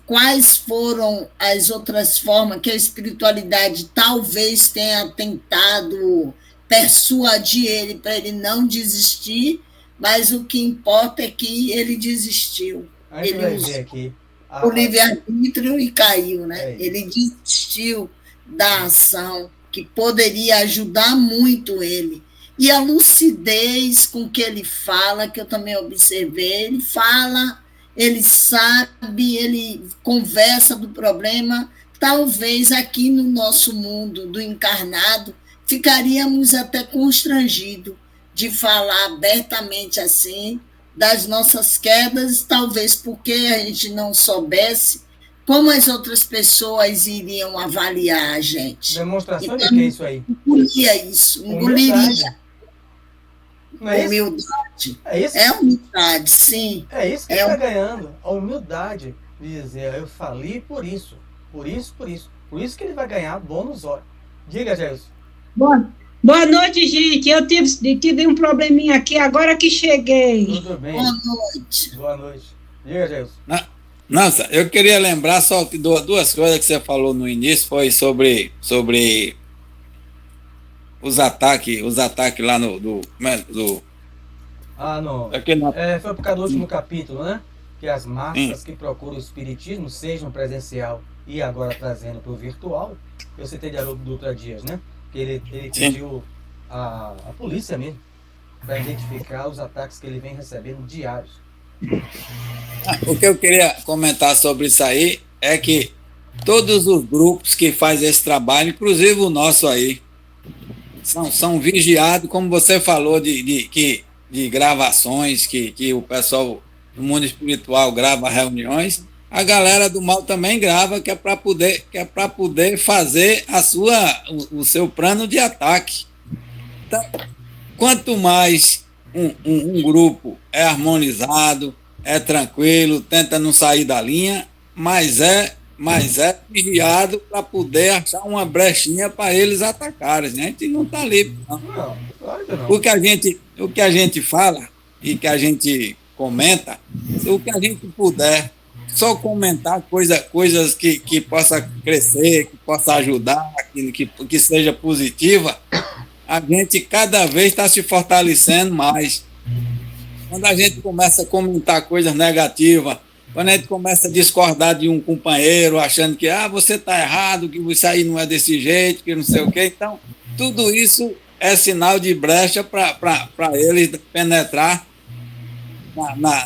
Speaker 4: quais foram as outras formas que a espiritualidade talvez tenha tentado persuadir ele para ele não desistir, mas o que importa é que ele desistiu. Ele usou aqui o livre-arbítrio e caiu, né? Ele desistiu da ação que poderia ajudar muito ele. E a lucidez com que ele fala, que eu também observei, ele fala, ele sabe, ele conversa do problema. Talvez aqui no nosso mundo do encarnado ficaríamos até constrangidos de falar abertamente assim das nossas quedas, talvez porque a gente não soubesse como as outras pessoas iriam avaliar a gente.
Speaker 6: Demonstração então, de que é isso aí?
Speaker 4: Engoliria.
Speaker 6: Não é
Speaker 4: humildade.
Speaker 6: Isso?
Speaker 4: É humildade, sim.
Speaker 6: É isso que está ganhando. A humildade de dizer, eu falei por isso. Por isso que ele vai ganhar bônus hora. Diga, Jesus.
Speaker 7: Boa noite, gente. Eu tive um probleminha aqui agora que cheguei.
Speaker 6: Tudo bem. Boa noite. Diga, Jesus.
Speaker 1: Nossa, eu queria lembrar só que 2 coisas que você falou no início, foi sobre os ataques lá no
Speaker 6: não. Foi por causa do último capítulo, né? Que as massas que procuram o espiritismo sejam presencial e agora trazendo para o virtual. Eu citei de Haroldo Dutra Dias, né? Que ele pediu a polícia mesmo para identificar os ataques que ele vem recebendo diários.
Speaker 1: O que eu queria comentar sobre isso aí é que todos os grupos que fazem esse trabalho, inclusive o nosso aí, são vigiados, como você falou, de gravações, que o pessoal do mundo espiritual grava reuniões. A galera do mal também grava, que é para poder fazer o seu plano de ataque. Então, quanto mais um grupo é harmonizado, é tranquilo, tenta não sair da linha, mas é vigiado para poder achar uma brechinha para eles atacarem, né? A gente não está livre, não.
Speaker 6: Não, claro que não.
Speaker 1: O que a gente fala e que a gente comenta, o que a gente puder, só comentar coisas que possa crescer, que possa ajudar, que seja positiva, a gente cada vez está se fortalecendo mais. Quando a gente começa a comentar coisas negativas, quando a gente começa a discordar de um companheiro, achando que você está errado, que isso aí não é desse jeito, que não sei o quê, então, tudo isso é sinal de brecha para eles penetrar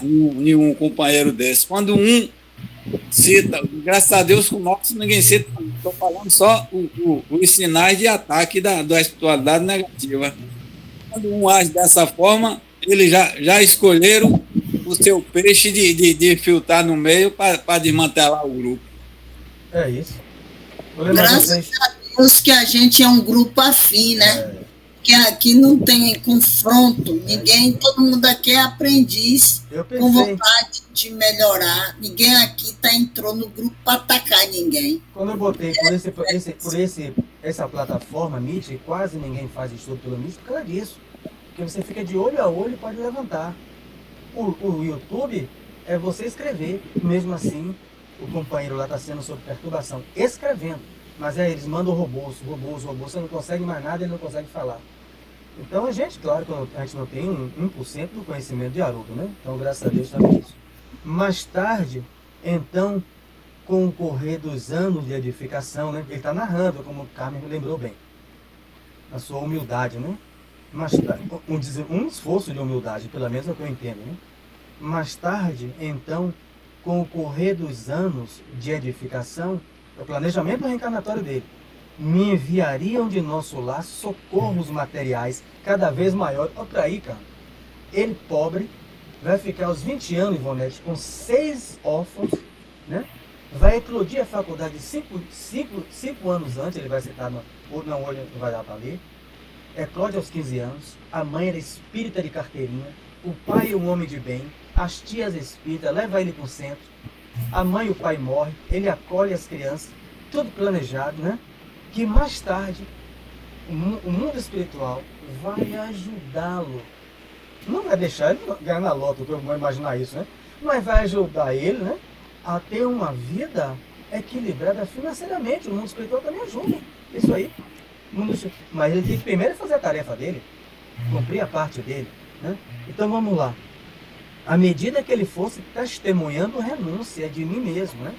Speaker 1: em um companheiro desse. Quando um cita, graças a Deus, com o nosso ninguém cita, estou falando só os sinais de ataque da espiritualidade negativa. Quando um age dessa forma, eles já escolheram o seu peixe de filtrar no meio para desmantelar o grupo.
Speaker 6: É isso.
Speaker 4: Graças a Deus que a gente é um grupo afim, né? Que aqui não tem confronto, ninguém, todo mundo aqui é aprendiz, com vontade de melhorar. Ninguém aqui entrou no grupo para atacar ninguém.
Speaker 6: Quando eu botei por essa plataforma Meet, quase ninguém faz estudo pelo Meet por causa disso. Porque você fica de olho a olho e pode levantar. O YouTube é você escrever, mesmo assim o companheiro lá está sendo sob perturbação, escrevendo. Mas eles mandam robôs, você não consegue mais nada, ele não consegue falar. Então a gente, claro, a gente não tem 1% do conhecimento de Haroldo, né? Então graças a Deus está isso. Mais tarde, então, com o correr dos anos de edificação, né? Ele está narrando, como o Carmen lembrou bem, a sua humildade, né? Mais tarde, um esforço de humildade, pelo menos é o que eu entendo, né? Mais tarde, então, com o correr dos anos de edificação, o planejamento reencarnatório dele, me enviariam de nosso lar socorros materiais cada vez maiores. Olha aí, cara. Ele, pobre, vai ficar aos 20 anos, Ivonete, com 6 órfãos, né? Vai eclodir a faculdade 5 anos antes, ele vai citar, hoje não vai dar para ler. Eclode aos 15 anos, a mãe era espírita de carteirinha, o pai é um homem de bem, as tias espíritas, leva ele para o centro, a mãe e o pai morrem, ele acolhe as crianças, tudo planejado, né? Que mais tarde o mundo espiritual vai ajudá-lo. Não vai deixar ele ganhar na loto, eu vou imaginar isso, né? Mas vai ajudar ele, né, a ter uma vida equilibrada financeiramente. O mundo espiritual também ajuda. Isso aí. Mas ele tem que primeiro fazer a tarefa dele, cumprir a parte dele, né? Então vamos lá. À medida que ele fosse testemunhando renúncia de mim mesmo, né?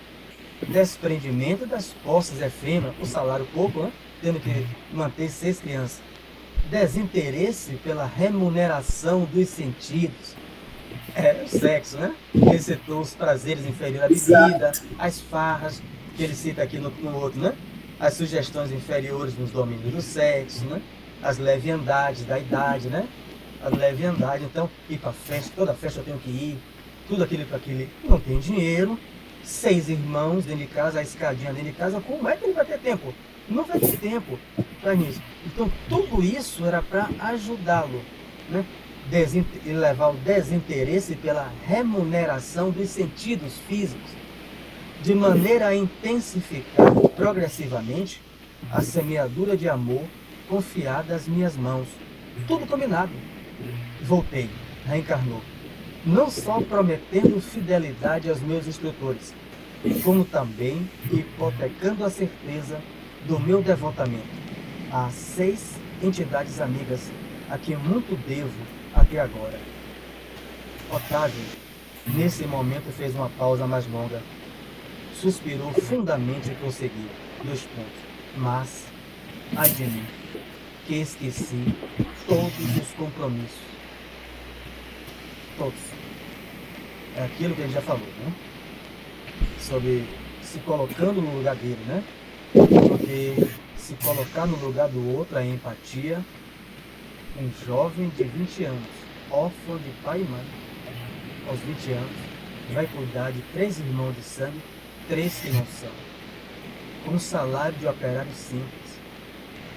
Speaker 6: Desprendimento das posses efêmeras, o salário pouco, né? Tendo que manter 6 crianças. Desinteresse pela remuneração dos sentidos. O sexo, né? Ele citou os prazeres inferiores à bebida, as farras, que ele cita aqui no outro, né? As sugestões inferiores nos domínios do sexo, né? As leviandades da idade, né? A leviandade, então, ir para festa, toda festa eu tenho que ir, tudo aquilo para aquele, não tem dinheiro, 6 irmãos dentro de casa, a escadinha dentro de casa, como é que ele vai ter tempo? Não vai ter tempo para isso. Então, tudo isso era para ajudá-lo, né? Levar o desinteresse pela remuneração dos sentidos físicos, de maneira a intensificar progressivamente a semeadura de amor confiada às minhas mãos. Tudo combinado. Voltei, reencarnou, não só prometendo fidelidade aos meus instrutores, como também hipotecando a certeza do meu devotamento a 6 entidades amigas a quem muito devo até agora. Otávio, nesse momento, fez uma pausa mais longa, suspirou fundamente e prosseguiu. 2 pontos. Mas, ai de mim, que esqueci todos os compromissos. Todos. É aquilo que ele já falou, né? Sobre se colocando no lugar dele, né? Porque se colocar no lugar do outro é empatia. Um jovem de 20 anos, órfão de pai e mãe, aos 20 anos, vai cuidar de 3 irmãos de sangue, 3 que não são. Com um salário de operário simples.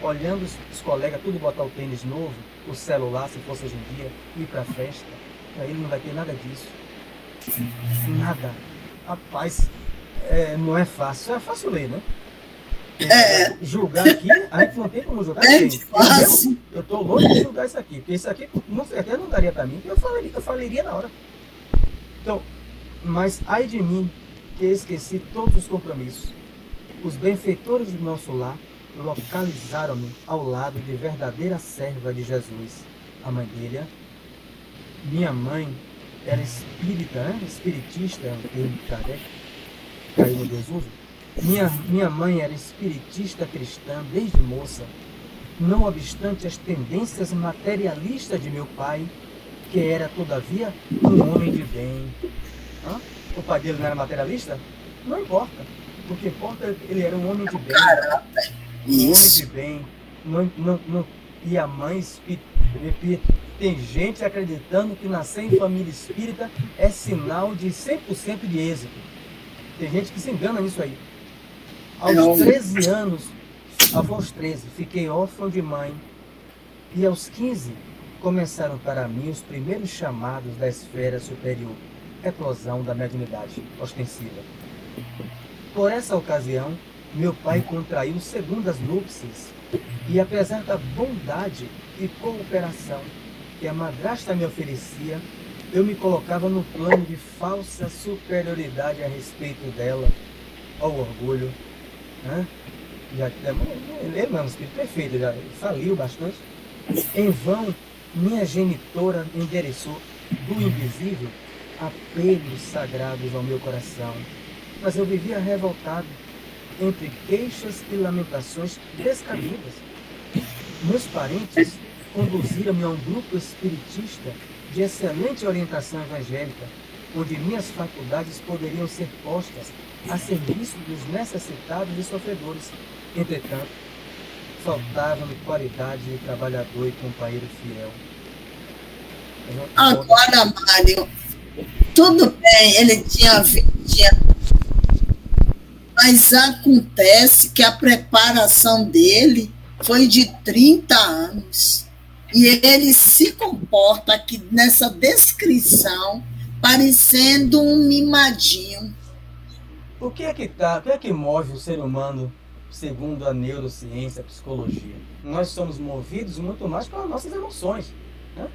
Speaker 6: Olhando os colegas tudo botar o tênis novo, o celular, se fosse hoje em dia, ir para a festa, para ele não vai ter nada disso. Nada. Rapaz, não é fácil. É fácil ler, né? Julgar aqui, a gente não tem como julgar. Eu estou louco de julgar isso aqui, porque isso aqui até não daria para mim, eu falaria na hora. Então, mas ai de mim, que esqueci todos os compromissos. Os benfeitores do nosso lar localizaram-me ao lado de verdadeira serva de Jesus, a mãe dele. Minha mãe era espírita, né? Espiritista, é um termo de Kardec, caiu no desuso. Minha mãe era espiritista cristã desde moça, não obstante as tendências materialistas de meu pai, que era, todavia, um homem de bem. Hã? O pai dele não era materialista? Não importa. O que importa é que ele era um homem de bem. Um homem de bem. E a mãe, repito, tem gente acreditando que nascer em família espírita é sinal de 100% de êxito. Tem gente que se engana nisso aí. Aos 13 anos, aos 13, fiquei órfão de mãe. E aos 15, começaram para mim os primeiros chamados da esfera superior, eclosão da mediunidade ostensiva. Por essa ocasião, meu pai contraiu segundas núpcias, e apesar da bondade e cooperação que a madrasta me oferecia, eu me colocava no plano de falsa superioridade a respeito dela, ao orgulho. Né? Ele não é um espírito perfeito, já faliu bastante. Em vão, minha genitora endereçou do invisível apelos sagrados ao meu coração, mas eu vivia revoltado entre queixas e lamentações descabidas. Meus parentes conduziram-me a um grupo espiritista de excelente orientação evangélica, onde minhas faculdades poderiam ser postas a serviço dos necessitados e sofredores. Entretanto, faltava-me qualidade de trabalhador e companheiro fiel.
Speaker 4: Agora, Mário, tudo bem, ele tinha 20 anos, mas acontece que a preparação dele foi de 30 anos. E ele se comporta aqui nessa descrição parecendo um mimadinho.
Speaker 6: O que é que move o ser humano, segundo a neurociência, a psicologia? Nós somos movidos muito mais pelas nossas emoções. Né?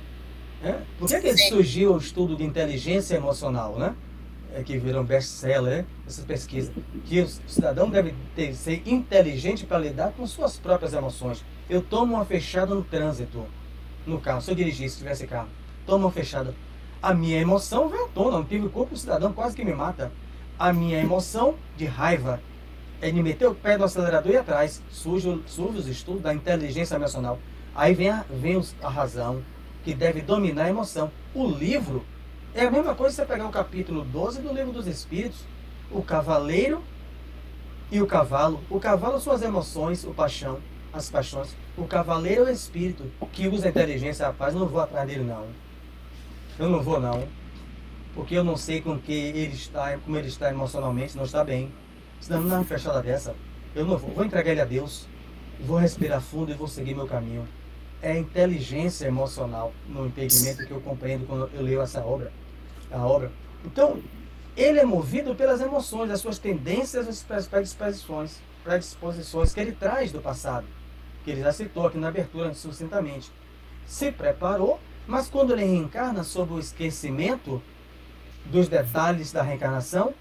Speaker 6: Por que surgiu o estudo de inteligência emocional, né? Que virou um best-seller, né? Essas pesquisas, que o cidadão deve ser inteligente para lidar com suas próprias emoções. Eu tomo uma fechada no trânsito, no carro, se eu dirigisse, se tivesse carro, tomo uma fechada. A minha emoção vem à tona, não tive culpa, o cidadão quase que me mata. A minha emoção de raiva é de meter o pé no acelerador e ir atrás. Surge os estudos da inteligência emocional. Aí vem a razão, que deve dominar a emoção. O livro é a mesma coisa que você pegar o capítulo 12 do Livro dos Espíritos, o cavaleiro e o cavalo. O cavalo são as emoções, as paixões. O cavaleiro é o espírito que usa a inteligência. Rapaz, eu não vou atrás dele, não. Eu não vou, não. Porque eu não sei como ele está emocionalmente, não está bem. Senão não dá uma fechada dessa. Eu não vou entregar ele a Deus. Vou respirar fundo e vou seguir meu caminho. É a inteligência emocional no entendimento que eu compreendo quando eu leio essa obra. A obra. Então, ele é movido pelas emoções, as suas tendências, as predisposições que ele traz do passado, que ele já citou aqui na abertura sucintamente. Se preparou, mas quando ele reencarna sob o esquecimento dos detalhes da reencarnação,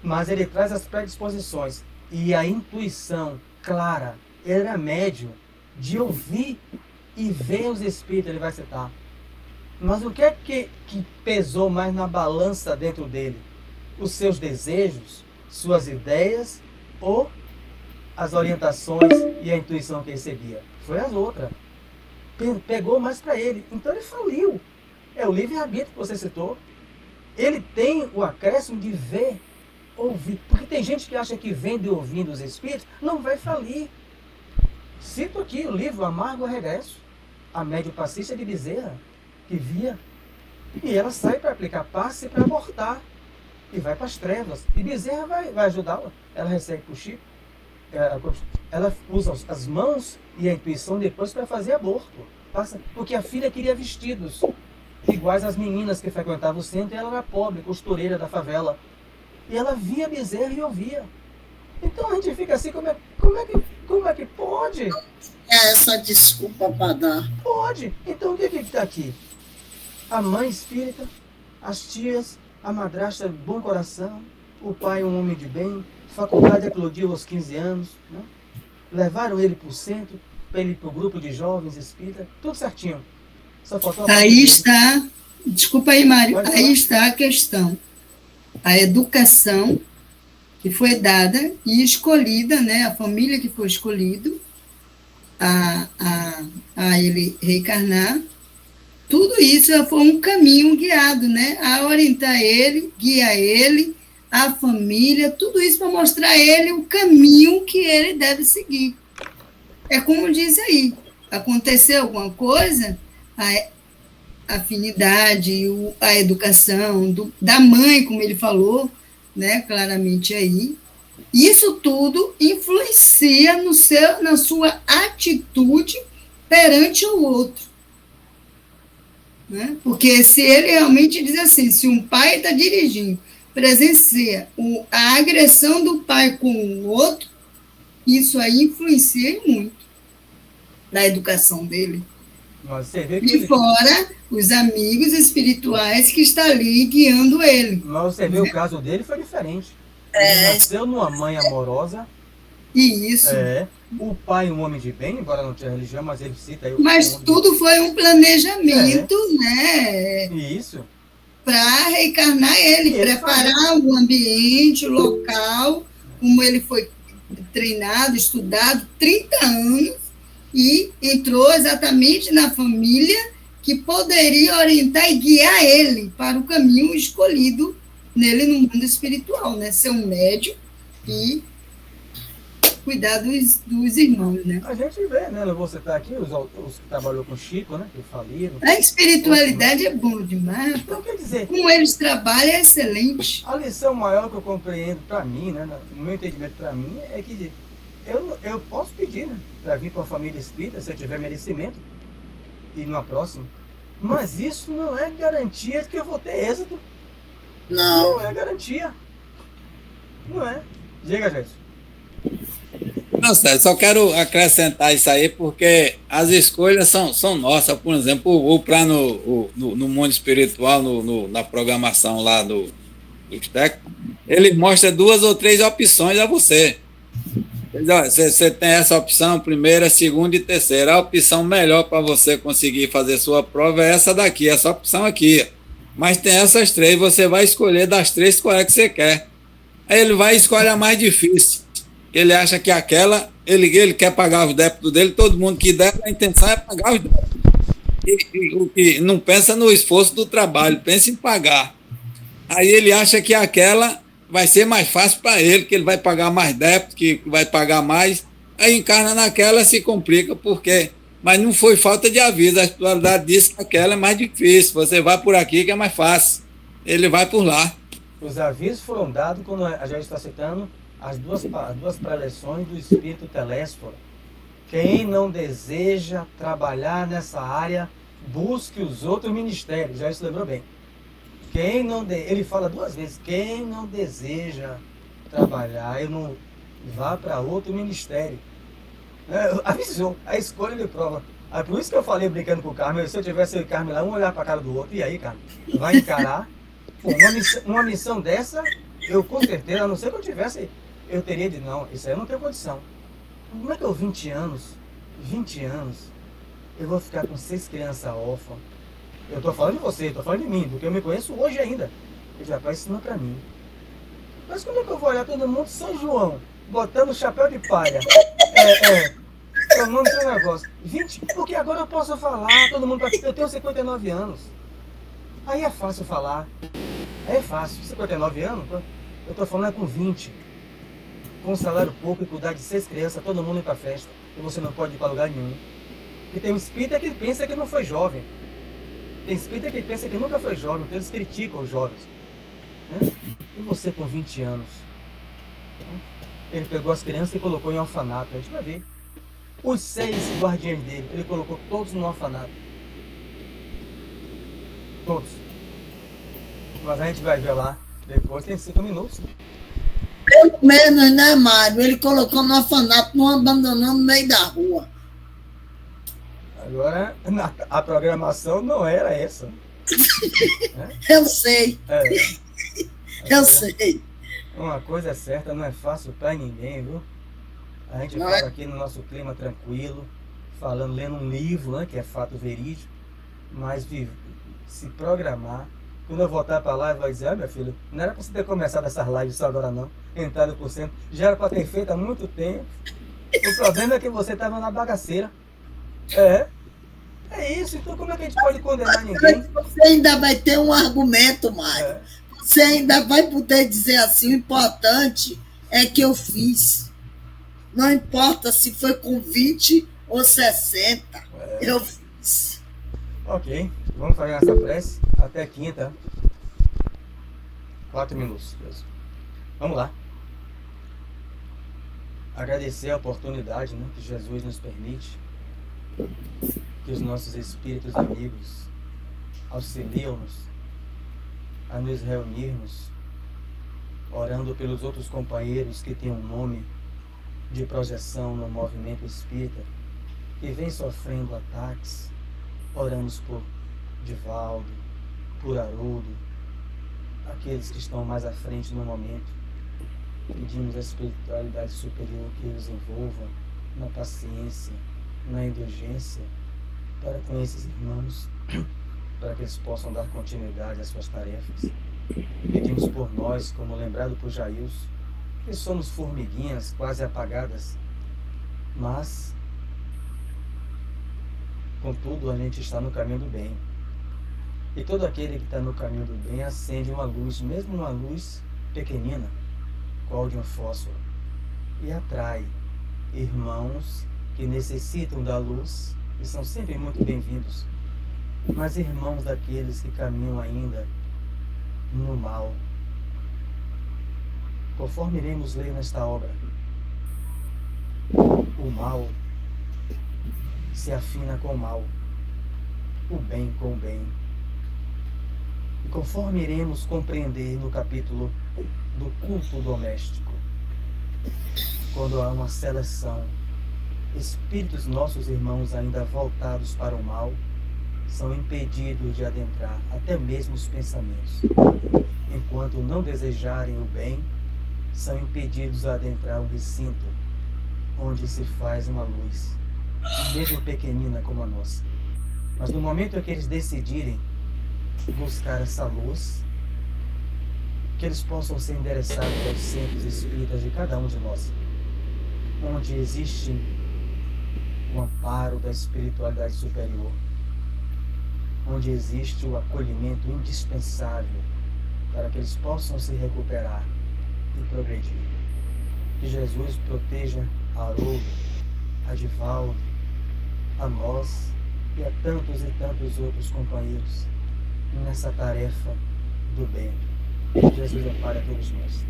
Speaker 6: mas ele traz as predisposições e a intuição clara. Ele era médium de ouvir e ver os espíritos, ele vai citar. Mas o que é que pesou mais na balança dentro dele? Os seus desejos, suas ideias ou as orientações e a intuição que recebia? Foi as outras. Pegou mais para ele. Então ele faliu. É o livre-arbítrio que você citou. Ele tem o acréscimo de ver, ouvir. Porque tem gente que acha que vendo e ouvindo os espíritos não vai falir. Cito aqui o livro Amargo Regresso, a médium passista de Bezerra, que via. E ela sai para aplicar passe para abortar. E vai para as trevas. E Bezerra vai ajudá-la. Ela recebe para o Chico. Ela usa as mãos e a intuição depois para fazer aborto. Porque a filha queria vestidos iguais às meninas que frequentavam o centro, e ela era pobre, costureira da favela. E ela via Bezerra e ouvia. Então a gente fica assim, como é que pode?
Speaker 4: É essa desculpa para dar.
Speaker 6: Pode. Então o que está aqui? A mãe espírita, as tias, a madrasta, bom coração, o pai, um homem de bem, faculdade eclodiu aos 15 anos, né? Levaram ele para o centro, para ele ir para o grupo de jovens espíritas, tudo certinho. Só faltou
Speaker 4: aí está, desculpa aí, Mário, aí está a questão. A educação que foi dada e escolhida, né, a família que foi escolhido a ele reencarnar, tudo isso foi um caminho guiado, né, a orientar ele, guiar ele, a família, tudo isso para mostrar a ele o caminho que ele deve seguir. É como diz aí, aconteceu alguma coisa, a afinidade, a educação da mãe, como ele falou, né, claramente aí, isso tudo influencia na sua atitude perante o outro. Né? Porque se ele realmente diz assim, se um pai está dirigindo, presencia a agressão do pai com o outro, isso aí influencia muito na educação dele. E fora os amigos espirituais que estão ali guiando ele.
Speaker 6: Mas você vê, o caso dele foi diferente. Ele nasceu numa mãe amorosa.
Speaker 4: Isso.
Speaker 6: O pai, um homem de bem, embora não tinha religião, mas ele cita aí.
Speaker 4: Mas tudo foi um planejamento, né?
Speaker 6: Isso.
Speaker 4: Para reencarnar ele, preparar o ambiente, o local, como ele foi treinado, estudado, 30 anos, e entrou exatamente na família que poderia orientar e guiar ele para o caminho escolhido nele no mundo espiritual, né? Ser um médium e cuidar dos irmãos, né?
Speaker 6: A gente vê, né? Você está aqui, os que trabalhou com Chico, né? Que faliram.
Speaker 4: A espiritualidade é bom demais.
Speaker 6: Então, quer dizer,
Speaker 4: como eles trabalham é excelente.
Speaker 6: A lição maior que eu compreendo para mim, né? No meu entendimento para mim, é que eu posso pedir, né? Para vir para uma família espírita, se eu tiver merecimento, e numa próxima. Mas isso não é garantia de que eu vou ter êxito.
Speaker 4: Não.
Speaker 6: Não é garantia. Não é. Diga, gente.
Speaker 1: Não, Sérgio, só quero acrescentar isso aí, porque as escolhas são nossas. Por exemplo, o para no mundo espiritual, na programação lá do TEC, ele mostra 2 ou 3 opções a você. Você tem essa opção, primeira, segunda e terceira. A opção melhor para você conseguir fazer sua prova é essa daqui, essa opção aqui. Mas tem essas 3, você vai escolher das 3 qual é que você quer. Aí ele vai escolher a mais difícil. Ele acha que aquela, ele quer pagar os débitos dele, todo mundo que deve, a intenção é pagar os débitos. E não pensa no esforço do trabalho, pensa em pagar. Aí ele acha que aquela vai ser mais fácil para ele, que ele vai pagar mais débito, que vai pagar mais. Aí encarna naquela, se complica, porque... Mas não foi falta de aviso, a espiritualidade disse que aquela é mais difícil, você vai por aqui que é mais fácil. Ele vai por lá.
Speaker 6: Os avisos foram dados quando a gente está citando as duas preleções do Espírito Telésforo. Quem não deseja trabalhar nessa área, busque os outros ministérios. Já se lembrou bem. Ele fala 2 vezes, quem não deseja trabalhar, eu não vá para outro ministério. Avisou, a escolha de prova. Por isso que eu falei brincando com o Carmen, se eu tivesse o Carmen lá, um olhar para a cara do outro, e aí, Carmen, vai encarar? Pô, uma missão dessa, eu com certeza, a não ser que eu tivesse, eu teria de não, isso aí eu não tenho condição. Como é que eu, 20 anos, eu vou ficar com 6 crianças órfãs? Eu estou falando de você, estou falando de mim, porque eu me conheço hoje ainda. Ele já vai ensinar para mim. Mas como é que eu vou olhar todo mundo, São João, botando chapéu de palha? É o nome do negócio. 20, porque agora eu posso falar, todo mundo, eu tenho 59 anos. Aí é fácil falar. Aí é fácil. 59 anos, eu estou falando com 20. Com um salário pouco e cuidar de 6 crianças, todo mundo ir para festa. E você não pode ir para lugar nenhum. E tem um espírita que pensa que não foi jovem. Tem espírita que pensa que nunca foi jovem, então eles criticam os jovens. Né? E você com 20 anos? Ele pegou as crianças e colocou em orfanato. A gente vai ver. Os 6 guardiões dele, ele colocou todos no orfanato. Todos. Mas a gente vai ver lá. Depois tem 5 minutos.
Speaker 4: Pelo menos, né, Mário? Ele colocou no orfanato, não abandonando no meio da rua.
Speaker 6: Agora, a programação não era essa.
Speaker 4: Eu sei. Eu sei.
Speaker 6: Uma coisa é certa, não é fácil para ninguém, viu? A gente
Speaker 4: Não
Speaker 6: fala
Speaker 4: é?
Speaker 6: aqui no nosso clima tranquilo, falando, lendo um livro, né, que é fato verídico, mas se programar. Quando eu voltar para lá, vai dizer, minha filha, não era para você ter começado essas lives só agora não, entrado por cento, já era para ter feito há muito tempo. O problema é que você estava na bagaceira. É isso, então como é que a gente pode condenar ninguém?
Speaker 4: Você ainda vai ter um argumento, Mário. Você ainda vai poder dizer assim, o importante é que eu fiz. Não importa se foi com 20 ou 60, eu fiz.
Speaker 6: Ok, vamos fazer essa prece até quinta. 4 minutos, Deus. Vamos lá. Agradecer a oportunidade, né, que Jesus nos permite, que os nossos espíritos amigos auxiliam-nos a nos reunirmos, orando pelos outros companheiros que têm um nome de projeção no movimento espírita e vem sofrendo ataques. Oramos por Divaldo, por Haroldo, aqueles que estão mais à frente no momento. Pedimos a espiritualidade superior que os envolva na paciência, na indulgência, para com esses irmãos, para que eles possam dar continuidade às suas tarefas. Pedimos por nós, como lembrado por Jailson, que somos formiguinhas quase apagadas, mas, contudo, a gente está no caminho do bem. E todo aquele que está no caminho do bem acende uma luz, mesmo uma luz pequenina, qual de um fósforo, e atrai irmãos que necessitam da luz, e são sempre muito bem-vindos, mas irmãos daqueles que caminham ainda no mal. Conforme iremos ler nesta obra, o mal se afina com o mal, o bem com o bem. E conforme iremos compreender no capítulo do culto doméstico, quando há uma seleção, espíritos nossos irmãos ainda voltados para o mal são impedidos de adentrar até mesmo os pensamentos, enquanto não desejarem o bem, são impedidos de adentrar o recinto onde se faz uma luz, mesmo pequenina como a nossa. Mas no momento em que eles decidirem buscar essa luz, que eles possam ser endereçados aos centros espíritas de cada um de nós, onde existe o amparo da espiritualidade superior, onde existe o acolhimento indispensável para que eles possam se recuperar e progredir. Que Jesus proteja a Haroldo, a Divaldo, a nós e a tantos e tantos outros companheiros nessa tarefa do bem. Jesus ampare a todos nós.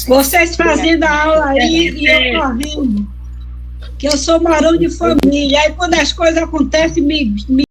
Speaker 7: Vocês fazendo a aula aí e eu correndo, que eu sou marão de família. Aí quando as coisas acontecem, me